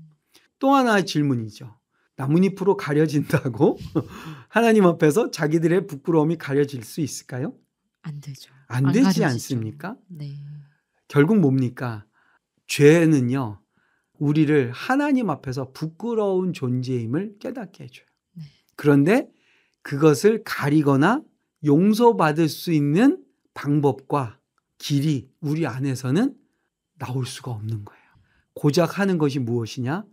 S2: 또 하나의 질문이죠. 나뭇잎으로 가려진다고 하나님 앞에서 자기들의 부끄러움이 가려질 수 있을까요?
S1: 안 되죠.
S2: 안 되지 가려지죠. 않습니까?
S1: 네.
S2: 결국 뭡니까? 죄는요. 우리를 하나님 앞에서 부끄러운 존재임을 깨닫게 해줘요.
S1: 네.
S2: 그런데 그것을 가리거나 용서받을 수 있는 방법과 길이 우리 안에서는 나올 수가 없는 거예요. 고작 하는 것이 무엇이냐?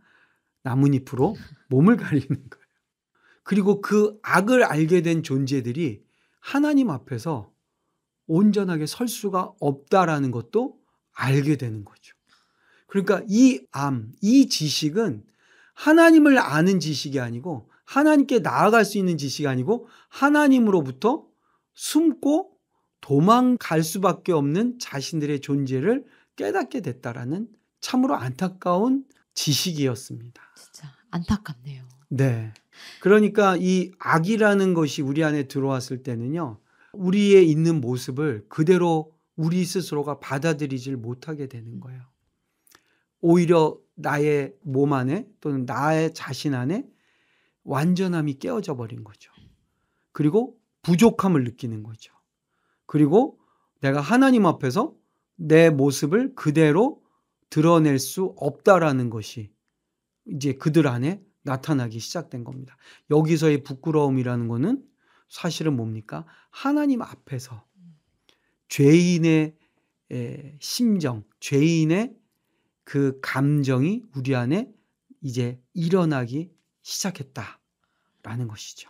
S2: 나뭇잎으로 몸을 가리는 거예요. 그리고 그 악을 알게 된 존재들이 하나님 앞에서 온전하게 설 수가 없다라는 것도 알게 되는 거죠. 그러니까 이 지식은 하나님을 아는 지식이 아니고 하나님께 나아갈 수 있는 지식이 아니고 하나님으로부터 숨고 도망갈 수밖에 없는 자신들의 존재를 깨닫게 됐다라는 참으로 안타까운 지식이었습니다.
S1: 진짜 안타깝네요.
S2: 네. 그러니까 이 악이라는 것이 우리 안에 들어왔을 때는요. 우리의 있는 모습을 그대로 우리 스스로가 받아들이질 못하게 되는 거예요. 오히려 나의 몸 안에 또는 나의 자신 안에 완전함이 깨어져 버린 거죠. 그리고 부족함을 느끼는 거죠. 그리고 내가 하나님 앞에서 내 모습을 그대로 드러낼 수 없다라는 것이 이제 그들 안에 나타나기 시작된 겁니다. 여기서의 부끄러움이라는 것은 사실은 뭡니까? 하나님 앞에서 죄인의 심정, 죄인의 그 감정이 우리 안에 이제 일어나기 시작했다라는 것이죠.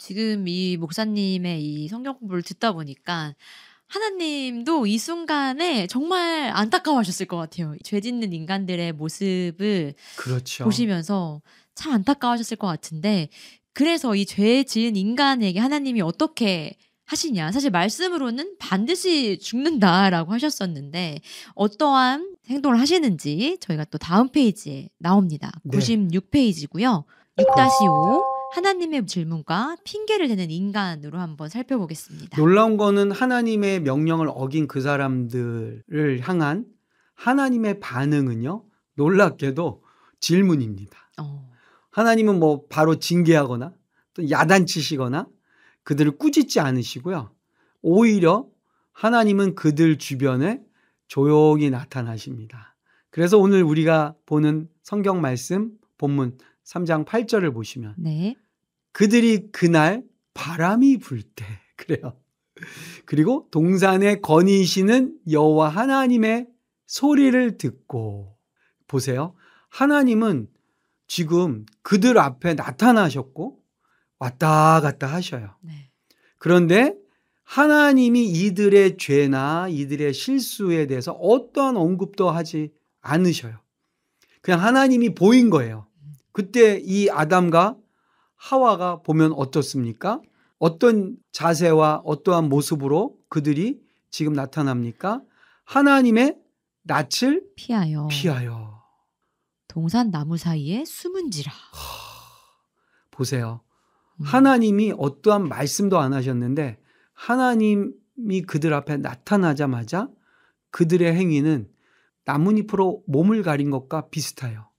S1: 지금 이 목사님의 이 성경 공부를 듣다 보니까 하나님도 이 순간에 정말 안타까워하셨을 것 같아요. 죄 짓는 인간들의 모습을
S2: 그렇죠.
S1: 보시면서 참 안타까워하셨을 것 같은데, 그래서 이 죄 지은 인간에게 하나님이 어떻게 하시냐. 사실 말씀으로는 반드시 죽는다라고 하셨었는데 어떠한 행동을 하시는지 저희가 또 다음 페이지에 나옵니다.
S2: 네.
S1: 96페이지고요. 6-5 하나님의 질문과 핑계를 대는 인간으로 한번 살펴보겠습니다.
S2: 놀라운 거는 하나님의 명령을 어긴 그 사람들을 향한 하나님의 반응은요, 놀랍게도 질문입니다. 하나님은 뭐 바로 징계하거나 또 야단치시거나 그들을 꾸짖지 않으시고요. 오히려 하나님은 그들 주변에 조용히 나타나십니다. 그래서 오늘 우리가 보는 성경 말씀 본문 3장 8절을 보시면
S1: 네.
S2: 그들이 그날 바람이 불 때 그래요. 그리고 동산에 거니시는 여호와 하나님의 소리를 듣고, 보세요. 하나님은 지금 그들 앞에 나타나셨고 왔다 갔다 하셔요.
S1: 네.
S2: 그런데 하나님이 이들의 죄나 이들의 실수에 대해서 어떠한 언급도 하지 않으셔요. 그냥 하나님이 보인 거예요. 그때 이 아담과 하와가 보면 어떻습니까? 어떤 자세와 어떠한 모습으로 그들이 지금 나타납니까? 하나님의 낯을
S1: 피하여
S2: 동산
S1: 나무 사이에 숨은지라.
S2: 보세요. 하나님이 어떠한 말씀도 안 하셨는데 하나님이 그들 앞에 나타나자마자 그들의 행위는 나뭇잎으로 몸을 가린 것과 비슷해요.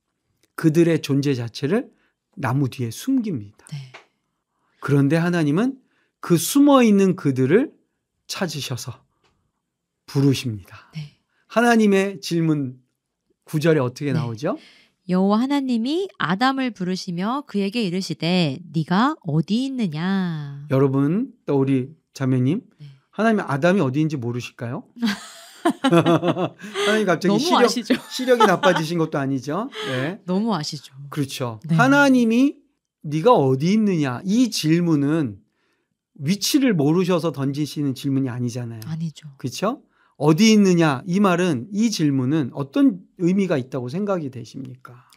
S2: 그들의 존재 자체를 나무 뒤에 숨깁니다.
S1: 네.
S2: 그런데 하나님은 그 숨어있는 그들을 찾으셔서 부르십니다.
S1: 네.
S2: 하나님의 질문 9절에 어떻게
S1: 네.
S2: 나오죠?
S1: 여호와 하나님이 아담을 부르시며 그에게 이르시되 네가 어디 있느냐.
S2: 여러분, 또 우리 자매님,
S1: 네.
S2: 하나님 아담이 어디인지 모르실까요? 하나님 갑자기
S1: 너무 아시죠?
S2: 시력이 나빠지신 것도 아니죠. 네.
S1: 너무 아시죠.
S2: 그렇죠.
S1: 네.
S2: 하나님이 네가 어디 있느냐, 이 질문은 위치를 모르셔서 던지시는 질문이 아니잖아요.
S1: 아니죠.
S2: 그렇죠? 어디 있느냐, 이 말은, 이 질문은 어떤 의미가 있다고 생각이 되십니까?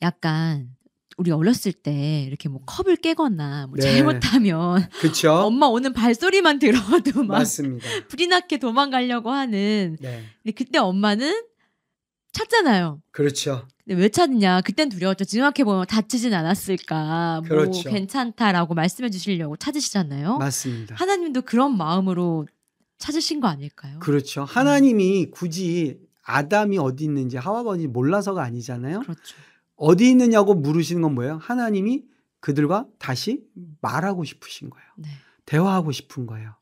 S1: 약간 우리 어렸을 때 이렇게 뭐 컵을 깨거나 뭐
S2: 네.
S1: 잘못하면
S2: 그렇죠.
S1: 엄마 오는 발소리만 들어도 막
S2: 맞습니다.
S1: 불이 나게 도망가려고 하는.
S2: 네.
S1: 근데 그때 엄마는 찾잖아요.
S2: 그렇죠.
S1: 근데 왜 찾냐? 그땐 두려웠죠. 생각해보면 다치진 않았을까?
S2: 그렇죠.
S1: 뭐 괜찮다라고 말씀해 주시려고 찾으시잖아요.
S2: 맞습니다.
S1: 하나님도 그런 마음으로 찾으신 거 아닐까요?
S2: 그렇죠. 하나님이 굳이 아담이 어디 있는지 하와가 어디 있는지 몰라서가 아니잖아요.
S1: 그렇죠.
S2: 어디 있느냐고 물으시는 건 뭐예요? 하나님이 그들과 다시 말하고 싶으신 거예요.
S1: 네.
S2: 대화하고 싶은 거예요.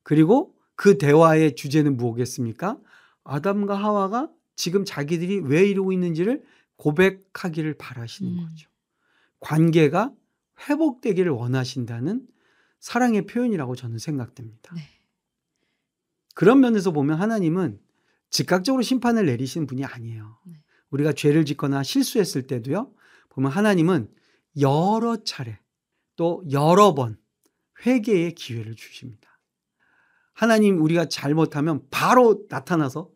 S2: 그리고 그 대화의 주제는 뭐겠습니까? 아담과 하와가 지금 자기들이 왜 이러고 있는지를 고백하기를 바라시는 거죠. 관계가 회복되기를 원하신다는 사랑의 표현이라고 저는 생각됩니다.
S1: 네.
S2: 그런 면에서 보면 하나님은 즉각적으로 심판을 내리시는 분이 아니에요.
S1: 네.
S2: 우리가 죄를 짓거나 실수했을 때도요, 보면 하나님은 여러 차례 또 여러 번 회개의 기회를 주십니다. 하나님, 우리가 잘못하면 바로 나타나서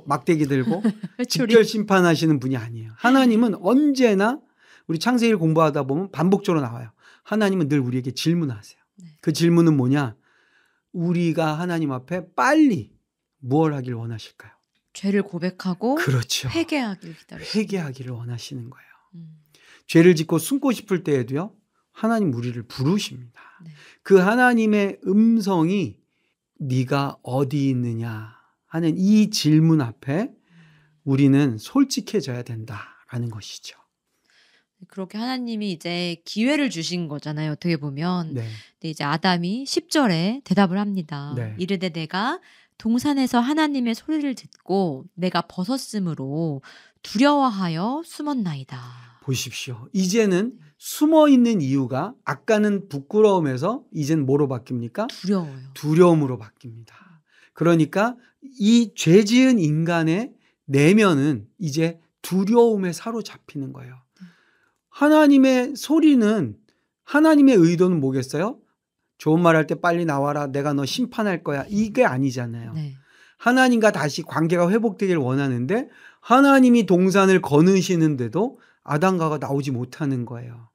S2: 막대기 들고 직결 심판하시는 분이 아니에요. 하나님은 언제나, 우리 창세기를 공부하다 보면 반복적으로 나와요. 하나님은 늘 우리에게 질문하세요.
S1: 네.
S2: 그 질문은 뭐냐? 우리가 하나님 앞에 빨리 무엇을 하길 원하실까요?
S1: 죄를 고백하고
S2: 그렇죠.
S1: 회개하길 기다리시는.
S2: 회개하기를 원하시는 거예요. 죄를 짓고 숨고 싶을 때에도요, 하나님 우리를 부르십니다.
S1: 네.
S2: 그 하나님의 음성이 네가 어디 있느냐 하는 이 질문 앞에 우리는 솔직해져야 된다라는 것이죠.
S1: 그렇게 하나님이 이제 기회를 주신 거잖아요. 어떻게 보면.
S2: 네.
S1: 근데 이제 아담이 10절에 대답을 합니다.
S2: 네.
S1: 이르되 내가 동산에서 하나님의 소리를 듣고 내가 벗었으므로 두려워하여 숨었나이다.
S2: 보십시오. 이제는 숨어 있는 이유가 아까는 부끄러움에서 이제는 뭐로 바뀝니까?
S1: 두려워요.
S2: 두려움으로 바뀝니다. 그러니까 이 죄 지은 인간의 내면은 이제 두려움에 사로잡히는 거예요. 하나님의 소리는, 하나님의 의도는 뭐겠어요? 좋은 말 할 때 빨리 나와라. 내가 너 심판할 거야. 이게 아니잖아요.
S1: 네.
S2: 하나님과 다시 관계가 회복되길 원하는데 하나님이 동산을 거느시는데도 아담과가 나오지 못하는 거예요.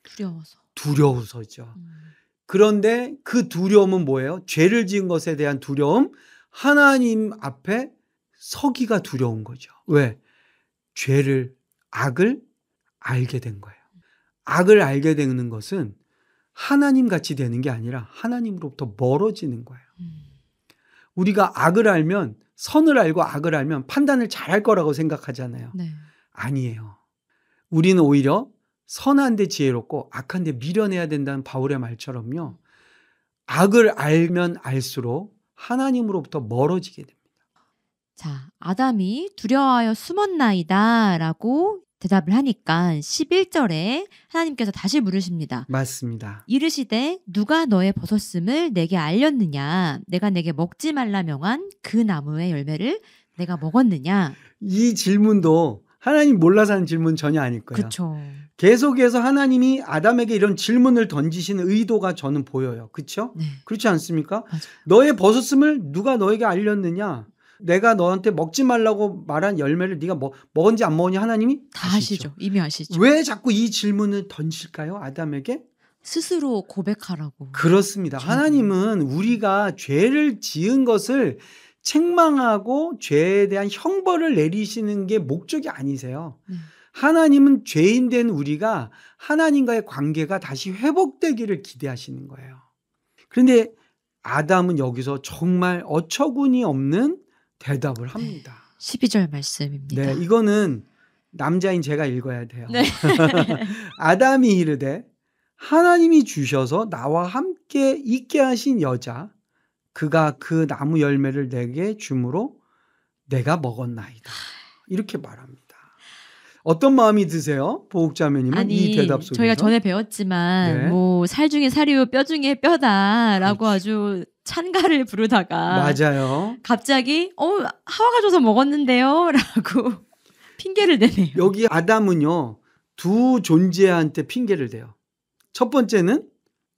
S1: 두려워서.
S2: 두려워서죠. 그런데 그 두려움은 뭐예요? 죄를 지은 것에 대한 두려움, 하나님 앞에 서기가 두려운 거죠. 왜? 악을 알게 된 거예요. 악을 알게 되는 것은 하나님 같이 되는 게 아니라 하나님으로부터 멀어지는 거예요. 우리가 악을 알면, 선을 알고 악을 알면 판단을 잘할 거라고 생각하잖아요.
S1: 네.
S2: 아니에요. 우리는 오히려 선한데 지혜롭고 악한데 미련해야 된다는 바울의 말처럼요. 악을 알면 알수록 하나님으로부터 멀어지게 됩니다.
S1: 자, 아담이 두려워하여 숨었나이다 라고 대답을 하니까 11절에 하나님께서 다시 물으십니다.
S2: 맞습니다.
S1: 이르시되 누가 너의 벗었음을 내게 알렸느냐? 내가 내게 먹지 말라 명한 그 나무의 열매를 내가 먹었느냐?
S2: 이 질문도 하나님 몰라서 하는 질문 전혀 아닐 거예요.
S1: 그렇죠.
S2: 계속해서 하나님이 아담에게 이런 질문을 던지시는 의도가 저는 보여요. 그렇죠?
S1: 네.
S2: 그렇지 않습니까?
S1: 맞아요.
S2: 너의 벗었음을 누가 너에게 알렸느냐? 내가 너한테 먹지 말라고 말한 열매를 네가 먹었는지 안 먹었는지 하나님이
S1: 다 아시죠. 이미 아시죠.
S2: 왜 자꾸 이 질문을 던질까요? 아담에게?
S1: 스스로 고백하라고.
S2: 그렇습니다. 하나님은 우리가 죄를 지은 것을 책망하고 죄에 대한 형벌을 내리시는 게 목적이 아니세요. 하나님은 죄인 된 우리가 하나님과의 관계가 다시 회복되기를 기대하시는 거예요. 그런데 아담은 여기서 정말 어처구니 없는 대답을 합니다.
S1: 12절 말씀입니다.
S2: 네, 이거는 남자인 제가 읽어야 돼요.
S1: 네.
S2: 아담이 이르되 하나님이 주셔서 나와 함께 있게 하신 여자 그가 그 나무 열매를 내게 주므로 내가 먹었나이다. 이렇게 말합니다. 어떤 마음이 드세요? 보옥자매님은 이 대답 속에서?
S1: 저희가 전에 배웠지만
S2: 네.
S1: 뭐 살 중에 살이요 뼈 중에 뼈다라고 아주 찬가를 부르다가
S2: 맞아요.
S1: 갑자기 하와가 줘서 먹었는데요 라고 핑계를 대네요.
S2: 여기 아담은요. 두 존재한테 핑계를 대요. 첫 번째는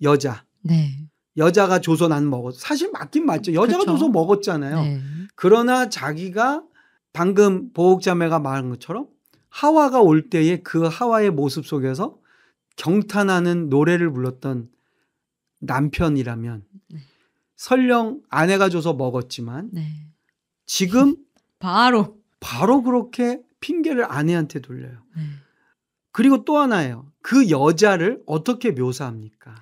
S2: 여자.
S1: 네.
S2: 여자가 줘서 난 먹었어. 사실 맞긴 맞죠. 여자가
S1: 그렇죠.
S2: 줘서 먹었잖아요.
S1: 네.
S2: 그러나 자기가 방금 보옥자매가 말한 것처럼 하와가 올 때에 그 하와의 모습 속에서 경탄하는 노래를 불렀던 남편이라면 설령 아내가 줘서 먹었지만
S1: 네.
S2: 지금
S1: 바로
S2: 그렇게 핑계를 아내한테 돌려요.
S1: 네.
S2: 그리고 또 하나예요. 그 여자를 어떻게 묘사합니까?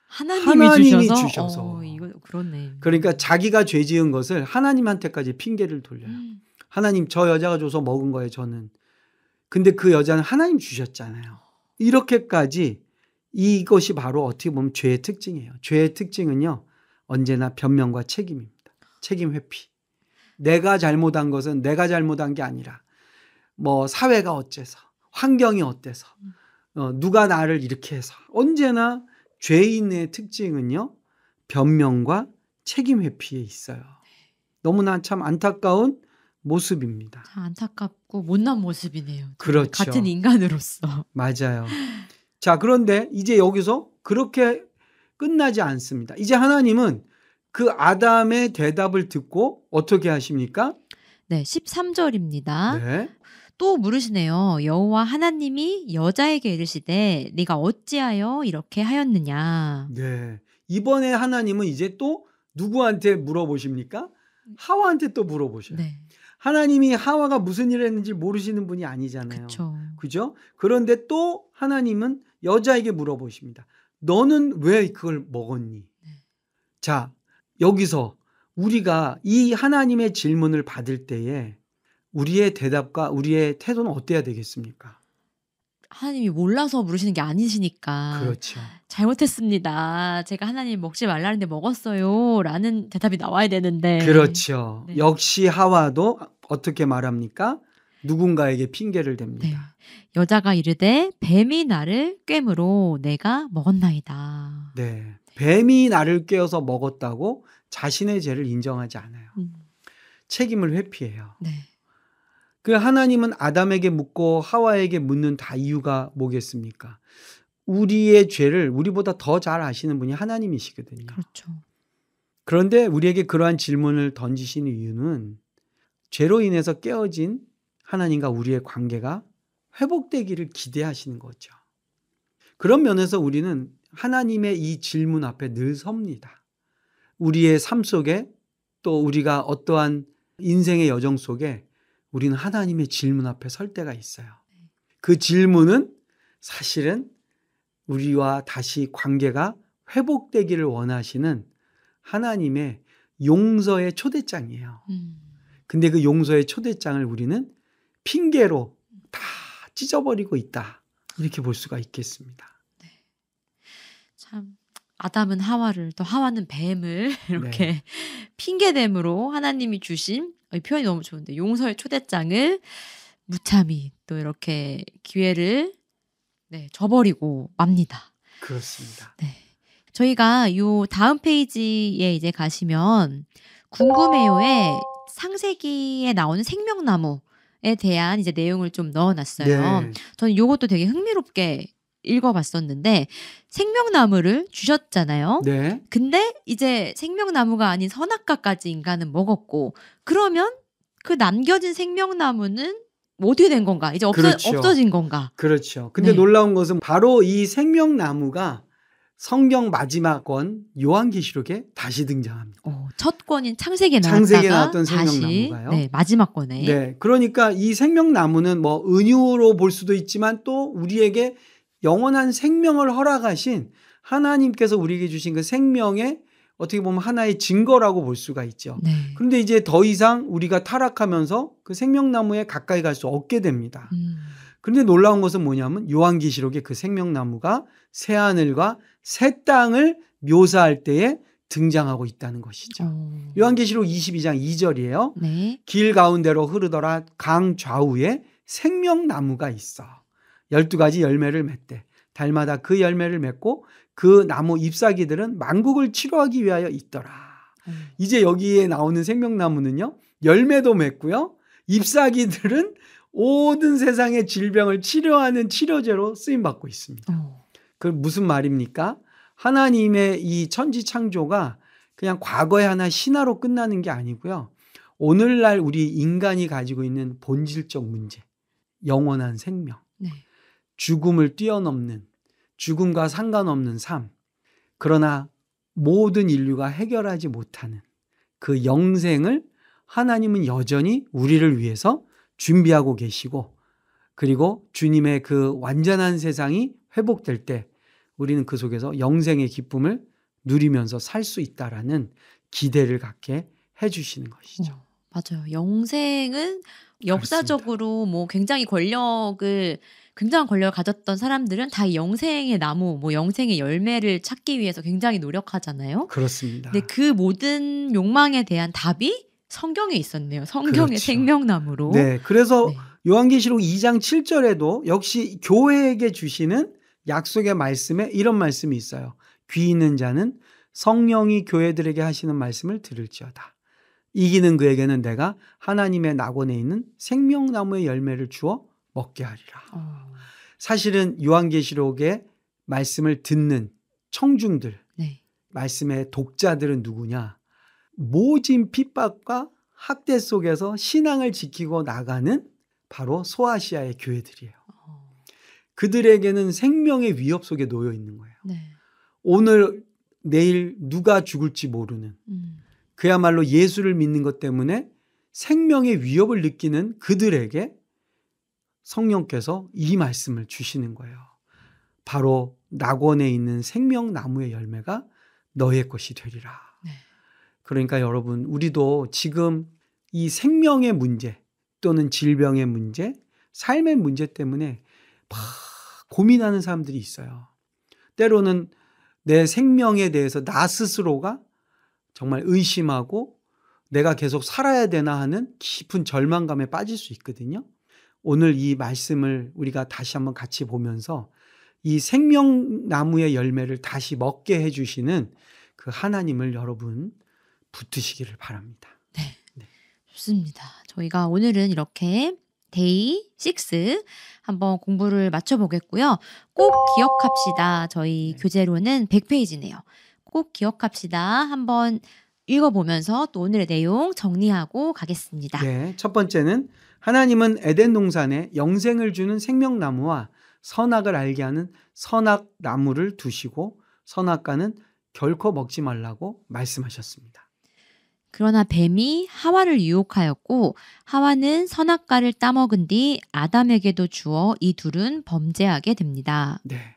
S1: 하나님이 주셔서. 이거 그렇네.
S2: 그러니까 자기가 죄 지은 것을 하나님한테까지 핑계를 돌려요. 하나님 저 여자가 줘서 먹은 거예요 저는. 근데 그 여자는 하나님 주셨잖아요. 이렇게까지 이것이 바로 어떻게 보면 죄의 특징이에요. 죄의 특징은요. 언제나 변명과 책임입니다. 책임 회피. 내가 잘못한 것은 내가 잘못한 게 아니라 뭐 사회가 어째서 환경이 어때서 누가 나를 이렇게 해서 언제나 죄인의 특징은요. 변명과 책임 회피에 있어요. 너무나 참 안타까운 모습입니다.
S1: 참 안타깝고 못난 모습이네요.
S2: 그렇죠.
S1: 같은 인간으로서.
S2: 맞아요. 자, 그런데 이제 여기서 그렇게 끝나지 않습니다. 이제 하나님은 그 아담의 대답을 듣고 어떻게 하십니까?
S1: 네, 13절입니다.
S2: 네.
S1: 또 물으시네요. 여호와 하나님이 여자에게 이르시되 네가 어찌하여 이렇게 하였느냐.
S2: 네. 이번에 하나님은 이제 또 누구한테 물어보십니까? 하와한테 또 물어보셔요.
S1: 네.
S2: 하나님이 하와가 무슨 일을 했는지 모르시는 분이 아니잖아요.
S1: 그렇죠.
S2: 그죠? 그런데 또 하나님은 여자에게 물어보십니다. 너는 왜 그걸 먹었니? 자, 여기서 우리가 이 하나님의 질문을 받을 때에 우리의 대답과 우리의 태도는 어때야 되겠습니까?
S1: 하나님이 몰라서 물으시는 게 아니시니까.
S2: 그렇죠.
S1: 잘못했습니다. 제가 하나님 먹지 말라는데 먹었어요. 라는 대답이 나와야 되는데.
S2: 그렇죠.
S1: 네.
S2: 역시 하와도 어떻게 말합니까? 누군가에게 핑계를
S1: 네.
S2: 댑니다.
S1: 여자가 이르되 뱀이 나를 꿰므로 내가 먹었나이다.
S2: 네. 뱀이 나를 꿰어서 먹었다고 자신의 죄를 인정하지 않아요. 책임을 회피해요.
S1: 네.
S2: 그 하나님은 아담에게 묻고 하와에게 묻는 다 이유가 뭐겠습니까? 우리의 죄를 우리보다 더 잘 아시는 분이 하나님이시거든요.
S1: 그렇죠.
S2: 그런데 우리에게 그러한 질문을 던지시는 이유는 죄로 인해서 깨어진 하나님과 우리의 관계가 회복되기를 기대하시는 거죠. 그런 면에서 우리는 하나님의 이 질문 앞에 늘 섭니다. 우리의 삶 속에 또 우리가 어떠한 인생의 여정 속에 우리는 하나님의 질문 앞에 설 때가 있어요. 그 질문은 사실은 우리와 다시 관계가 회복되기를 원하시는 하나님의 용서의 초대장이에요. 근데 그 용서의 초대장을 우리는 핑계로 다 찢어버리고 있다. 이렇게 볼 수가 있겠습니다.
S1: 네. 참 아담은 하와를 또 하와는 뱀을 이렇게
S2: 네.
S1: 핑계됨으로 하나님이 주신 이 표현이 너무 좋은데 용서의 초대장을 무참히 또 이렇게 기회를 저버리고 맙니다.
S2: 그렇습니다.
S1: 네. 저희가 요 다음 페이지에 이제 가시면 궁금해요에 창세기에 나오는 생명나무에 대한 이제 내용을 좀 넣어놨어요.
S2: 네.
S1: 저는 요것도 되게 흥미롭게 읽어봤었는데 생명나무를 주셨잖아요.
S2: 네.
S1: 근데 이제 생명나무가 아닌 선악과까지 인간은 먹었고 그러면 그 남겨진 생명나무는 어떻게 된 건가? 이제
S2: 그렇죠.
S1: 없어진 건가?
S2: 그렇죠. 근데
S1: 네.
S2: 놀라운 것은 바로 이 생명나무가 성경 마지막 권 요한계시록에 다시 등장합니다.
S1: 첫 권인 창세기에
S2: 나왔던
S1: 다시
S2: 생명나무가요.
S1: 마지막 권에.
S2: 네, 그러니까 이 생명나무는 뭐 은유로 볼 수도 있지만 또 우리에게 영원한 생명을 허락하신 하나님께서 우리에게 주신 그 생명의 어떻게 보면 하나의 증거라고 볼 수가 있죠.
S1: 네.
S2: 그런데 이제 더 이상 우리가 타락하면서 그 생명나무에 가까이 갈 수 없게 됩니다. 그런데 놀라운 것은 뭐냐면 요한계시록에 그 생명나무가 새 하늘과 새 땅을 묘사할 때에 등장하고 있다는 것이죠. 요한계시록 22장 2절이에요.
S1: 네.
S2: 길 가운데로 흐르더라 강 좌우에 생명나무가 있어. 12가지 열매를 맺대. 달마다 그 열매를 맺고 그 나무 잎사귀들은 만국을 치료하기 위하여 있더라. 이제 여기에 나오는 생명나무는요. 열매도 맺고요. 잎사귀들은 모든 세상의 질병을 치료하는 치료제로 쓰임받고 있습니다. 그 무슨 말입니까? 하나님의 이 천지 창조가 그냥 과거의 하나 신화로 끝나는 게 아니고요. 오늘날 우리 인간이 가지고 있는 본질적 문제, 영원한 생명,
S1: 네.
S2: 죽음을 뛰어넘는 죽음과 상관없는 삶, 그러나 모든 인류가 해결하지 못하는 그 영생을 하나님은 여전히 우리를 위해서 준비하고 계시고 그리고 주님의 그 완전한 세상이 회복될 때 우리는 그 속에서 영생의 기쁨을 누리면서 살 수 있다라는 기대를 갖게 해주시는 것이죠.
S1: 맞아요. 영생은 역사적으로 뭐 굉장한 권력을 가졌던 사람들은 다 이 영생의 나무, 뭐 영생의 열매를 찾기 위해서 굉장히 노력하잖아요.
S2: 그렇습니다.
S1: 근데 그 모든 욕망에 대한 답이 성경에 있었네요. 성경의
S2: 그렇죠.
S1: 생명나무로.
S2: 네, 그래서
S1: 네.
S2: 요한계시록 2장 7절에도 역시 교회에게 주시는 약속의 말씀에 이런 말씀이 있어요. 귀 있는 자는 성령이 교회들에게 하시는 말씀을 들을지어다. 이기는 그에게는 내가 하나님의 낙원에 있는 생명나무의 열매를 주어 먹게 하리라. 사실은 요한계시록의 말씀을 듣는 청중들,
S1: 네.
S2: 말씀의 독자들은 누구냐? 모진 핍박과 학대 속에서 신앙을 지키고 나가는 바로 소아시아의 교회들이에요. 그들에게는 생명의 위협 속에 놓여 있는 거예요.
S1: 네.
S2: 오늘 내일 누가 죽을지 모르는 그야말로 예수를 믿는 것 때문에 생명의 위협을 느끼는 그들에게 성령께서 이 말씀을 주시는 거예요. 바로 낙원에 있는 생명나무의 열매가 너의 것이 되리라.
S1: 네.
S2: 그러니까 여러분, 우리도 지금 이 생명의 문제 또는 질병의 문제, 삶의 문제 때문에 막 고민하는 사람들이 있어요. 때로는 내 생명에 대해서 나 스스로가 정말 의심하고 내가 계속 살아야 되나 하는 깊은 절망감에 빠질 수 있거든요. 오늘 이 말씀을 우리가 다시 한번 같이 보면서 이 생명나무의 열매를 다시 먹게 해주시는 그 하나님을 여러분 붙드시기를 바랍니다.
S1: 네. 좋습니다. 저희가 오늘은 이렇게 데이 6 한번 공부를 맞춰보겠고요. 꼭 기억합시다. 저희 교재로는 100페이지네요. 꼭 기억합시다. 한번 읽어보면서 또 오늘의 내용 정리하고 가겠습니다.
S2: 네, 첫 번째는 하나님은 에덴 동산에 영생을 주는 생명나무와 선악을 알게 하는 선악나무를 두시고 선악과는 결코 먹지 말라고 말씀하셨습니다.
S1: 그러나 뱀이 하와를 유혹하였고 하와는 선악과를 따먹은 뒤 아담에게도 주어 이 둘은 범죄하게 됩니다.
S2: 네.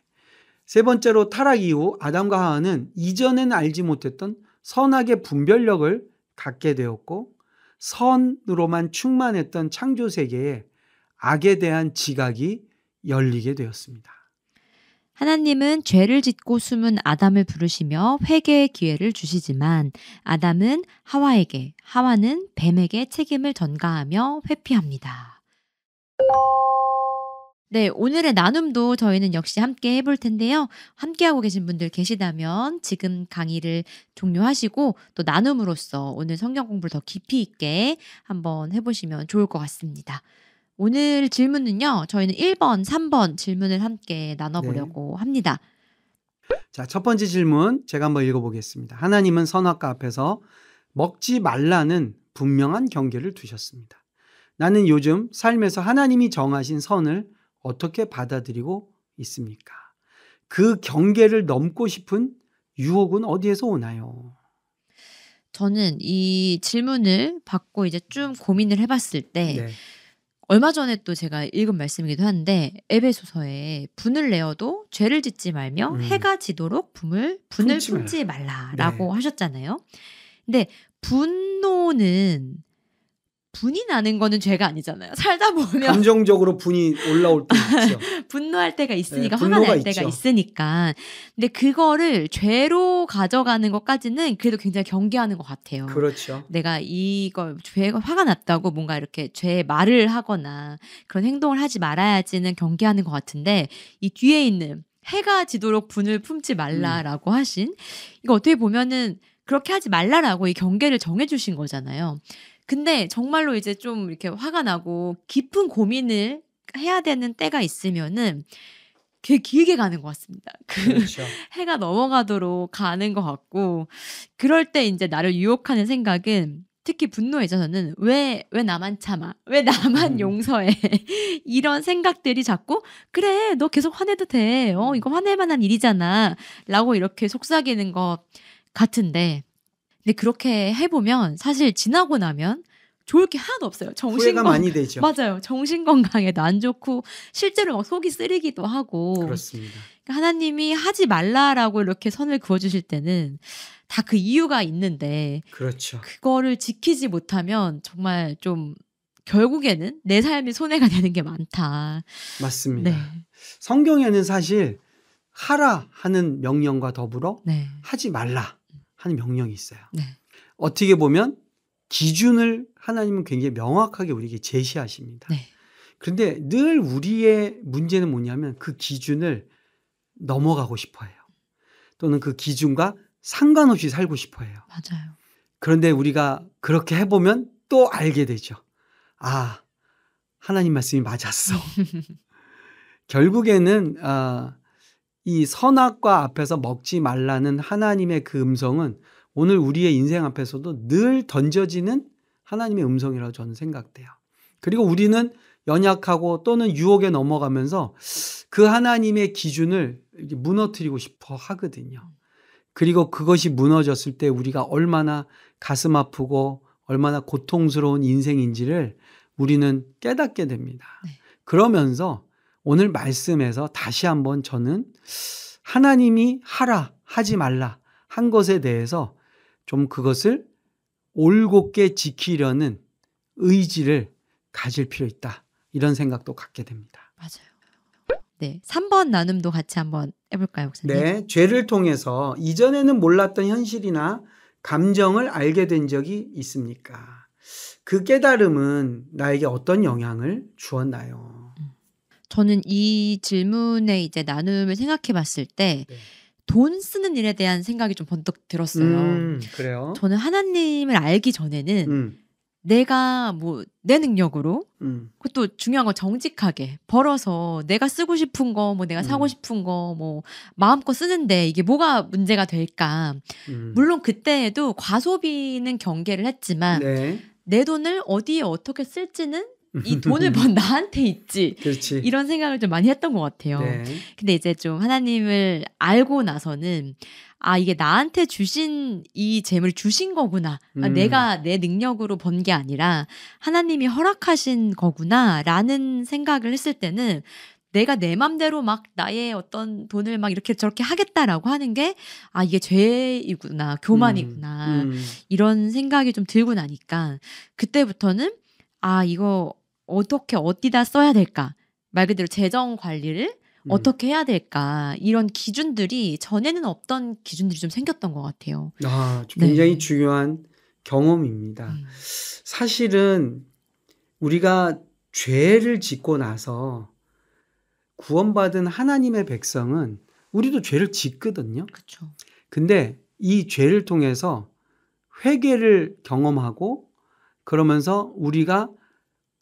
S2: 세 번째로 타락 이후 아담과 하와는 이전에는 알지 못했던 선악의 분별력을 갖게 되었고 선으로만 충만했던 창조 세계에 악에 대한 지각이 열리게 되었습니다.
S1: 하나님은 죄를 짓고 숨은 아담을 부르시며 회개의 기회를 주시지만 아담은 하와에게, 하와는 뱀에게 책임을 전가하며 회피합니다. 네, 오늘의 나눔도 저희는 역시 함께 해볼 텐데요. 함께하고 계신 분들 계시다면 지금 강의를 종료하시고 또 나눔으로써 오늘 성경 공부를 더 깊이 있게 한번 해보시면 좋을 것 같습니다. 오늘 질문은요. 저희는 1번, 3번 질문을 함께 나눠보려고 합니다.
S2: 자, 첫 번째 질문 제가 한번 읽어보겠습니다. 하나님은 선악과 앞에서 먹지 말라는 분명한 경계를 두셨습니다. 나는 요즘 삶에서 하나님이 정하신 선을 어떻게 받아들이고 있습니까? 그 경계를 넘고 싶은 유혹은 어디에서 오나요?
S1: 저는 이 질문을 받고 이제 좀 고민을 해봤을 때
S2: 네.
S1: 얼마 전에 또 제가 읽은 말씀이기도 한데 에베소서에 분을 내어도 죄를 짓지 말며 해가 지도록 분을 품지 말라라고 하셨잖아요. 근데 분노는 분이 나는 거는 죄가 아니잖아요. 살다 보면
S2: 감정적으로 분이 올라올 때 있죠.
S1: 분노할 때가 있으니까
S2: 네,
S1: 화가 날
S2: 있죠.
S1: 때가 있으니까. 근데 그거를 죄로 가져가는 것까지는 그래도 굉장히 경계하는 것 같아요.
S2: 그렇죠.
S1: 내가 이걸 죄가 화가 났다고 뭔가 이렇게 죄 말을 하거나 그런 행동을 하지 말아야지는 경계하는 것 같은데 이 뒤에 있는 해가 지도록 분을 품지 말라라고 하신 이거 어떻게 보면은 그렇게 하지 말라라고 이 경계를 정해주신 거잖아요. 근데 정말로 이제 좀 이렇게 화가 나고 깊은 고민을 해야 되는 때가 있으면은 되게 길게 가는 것 같습니다.
S2: 그렇죠.
S1: 해가 넘어가도록 가는 것 같고 그럴 때 이제 나를 유혹하는 생각은 특히 분노에 있어서는 왜 나만 참아? 왜 나만 용서해? 이런 생각들이 자꾸 그래 너 계속 화내도 돼. 이거 화낼 만한 일이잖아. 라고 이렇게 속삭이는 것 같은데 근데 그렇게 해보면 사실 지나고 나면 좋을 게 하나도 없어요.
S2: 후회가 많이 되죠.
S1: 맞아요. 정신 건강에도 안 좋고 실제로 막 속이 쓰리기도 하고.
S2: 그렇습니다.
S1: 하나님이 하지 말라라고 이렇게 선을 그어주실 때는 다 그 이유가 있는데
S2: 그렇죠.
S1: 그거를 지키지 못하면 정말 좀 결국에는 내 삶이 손해가 되는 게 많다.
S2: 맞습니다.
S1: 네.
S2: 성경에는 사실 하라 하는 명령과 더불어
S1: 네.
S2: 하지 말라 하는 명령이 있어요.
S1: 네.
S2: 어떻게 보면 기준을 하나님은 굉장히 명확하게 우리에게 제시하십니다.
S1: 네.
S2: 그런데 늘 우리의 문제는 뭐냐면 그 기준을 넘어가고 싶어 해요. 또는 그 기준과 상관없이 살고 싶어 해요.
S1: 맞아요.
S2: 그런데 우리가 그렇게 해보면 또 알게 되죠. 아, 하나님 말씀이 맞았어. 결국에는 이 선악과 앞에서 먹지 말라는 하나님의 그 음성은 오늘 우리의 인생 앞에서도 늘 던져지는 하나님의 음성이라고 저는 생각돼요. 그리고 우리는 연약하고 또는 유혹에 넘어가면서 그 하나님의 기준을 무너뜨리고 싶어 하거든요. 그리고 그것이 무너졌을 때 우리가 얼마나 가슴 아프고 얼마나 고통스러운 인생인지를 우리는 깨닫게 됩니다.
S1: 네.
S2: 그러면서 오늘 말씀에서 다시 한번 저는 하나님이 하라, 하지 말라 한 것에 대해서 좀 그것을 올곧게 지키려는 의지를 가질 필요 있다. 이런 생각도 갖게 됩니다.
S1: 맞아요. 네, 3번 나눔도 같이 한번 해볼까요, 목사님?
S2: 네, 죄를 통해서 이전에는 몰랐던 현실이나 감정을 알게 된 적이 있습니까? 그 깨달음은 나에게 어떤 영향을 주었나요?
S1: 저는 이 질문에 이제 나눔을 생각해 봤을 때 돈 쓰는 일에 대한 생각이 좀 번뜩 들었어요.
S2: 그래요?
S1: 저는 하나님을 알기 전에는 내가 뭐 내 능력으로 그것도 중요한 건 정직하게 벌어서 내가 쓰고 싶은 거 뭐 내가 사고 싶은 거 뭐 마음껏 쓰는데 이게 뭐가 문제가 될까. 물론 그때에도 과소비는 경계를 했지만
S2: 네.
S1: 내 돈을 어디에 어떻게 쓸지는 이 돈을 번 나한테 있지.
S2: 그렇지.
S1: 이런 생각을 좀 많이 했던 것 같아요.
S2: 네.
S1: 근데 이제 좀 하나님을 알고 나서는 아, 이게 나한테 주신 이 재물 주신 거구나. 아, 내가 내 능력으로 번 게 아니라 하나님이 허락하신 거구나. 라는 생각을 했을 때는 내가 내 맘대로 막 나의 어떤 돈을 막 이렇게 저렇게 하겠다라고 하는 게 아, 이게 죄이구나. 교만이구나. 이런 생각이 좀 들고 나니까 그때부터는 아, 이거 어떻게 어디다 써야 될까? 말 그대로 재정 관리를 어떻게 해야 될까? 이런 기준들이 전에는 없던 기준들이 좀 생겼던 것 같아요.
S2: 아, 굉장히
S1: 네.
S2: 중요한 경험입니다. 사실은 우리가 죄를 짓고 나서 구원받은 하나님의 백성은 우리도 죄를 짓거든요.
S1: 그렇죠.
S2: 근데 이 죄를 통해서 회개를 경험하고 그러면서 우리가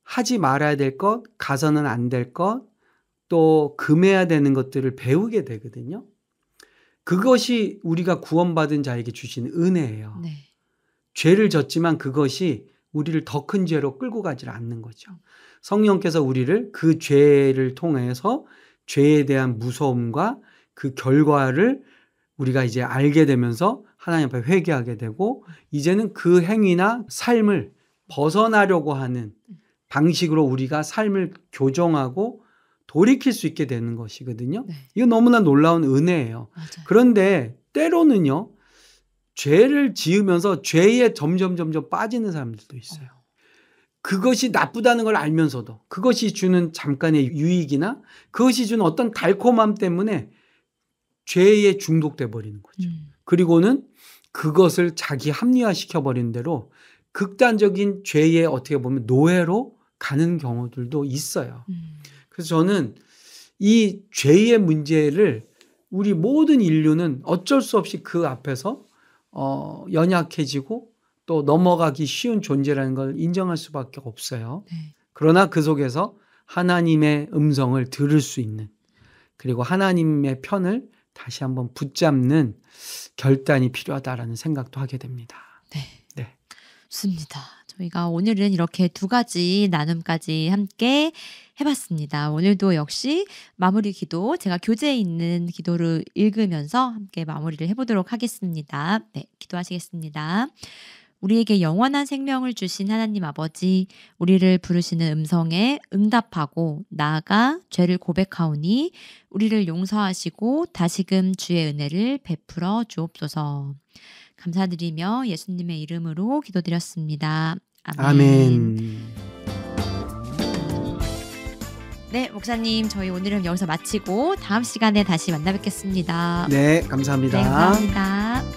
S2: 하지 말아야 될 것, 가서는 안 될 것, 또 금해야 되는 것들을 배우게 되거든요. 그것이 우리가 구원받은 자에게 주신 은혜예요.
S1: 네.
S2: 죄를 졌지만 그것이 우리를 더 큰 죄로 끌고 가지 않는 거죠. 성령께서 우리를 그 죄를 통해서 죄에 대한 무서움과 그 결과를 우리가 이제 알게 되면서 하나님 앞에 회개하게 되고 이제는 그 행위나 삶을 벗어나려고 하는 방식으로 우리가 삶을 교정하고 돌이킬 수 있게 되는 것이거든요.
S1: 네.
S2: 이거 너무나 놀라운 은혜예요.
S1: 맞아요.
S2: 그런데 때로는요. 죄를 지으면서 죄에 점점 빠지는 사람들도 있어요. 그것이 나쁘다는 걸 알면서도 그것이 주는 잠깐의 유익이나 그것이 주는 어떤 달콤함 때문에 죄에 중독돼 버리는 거죠. 그리고는 그것을 자기 합리화시켜 버리는 대로 극단적인 죄의 어떻게 보면 노예로 가는 경우들도 있어요. 그래서 저는 이 죄의 문제를 우리 모든 인류는 어쩔 수 없이 그 앞에서 연약해지고 또 넘어가기 쉬운 존재라는 걸 인정할 수밖에 없어요.
S1: 네.
S2: 그러나 그 속에서 하나님의 음성을 들을 수 있는 그리고 하나님의 편을 다시 한번 붙잡는 결단이 필요하다라는 생각도 하게 됩니다.
S1: 네.
S2: 네.
S1: 좋습니다. 저희가 오늘은 이렇게 두 가지 나눔까지 함께 해봤습니다. 오늘도 역시 마무리 기도, 제가 교재에 있는 기도를 읽으면서 함께 마무리를 해보도록 하겠습니다. 네, 기도하시겠습니다. 우리에게 영원한 생명을 주신 하나님 아버지, 우리를 부르시는 음성에 응답하고 나아가 죄를 고백하오니 우리를 용서하시고 다시금 주의 은혜를 베풀어 주옵소서. 감사드리며 예수님의 이름으로 기도드렸습니다. 아멘. 네, 목사님, 저희 오늘은 여기서 마치고 다음 시간에 다시 만나 뵙겠습니다.
S2: 네, 감사합니다.
S1: 네, 감사합니다.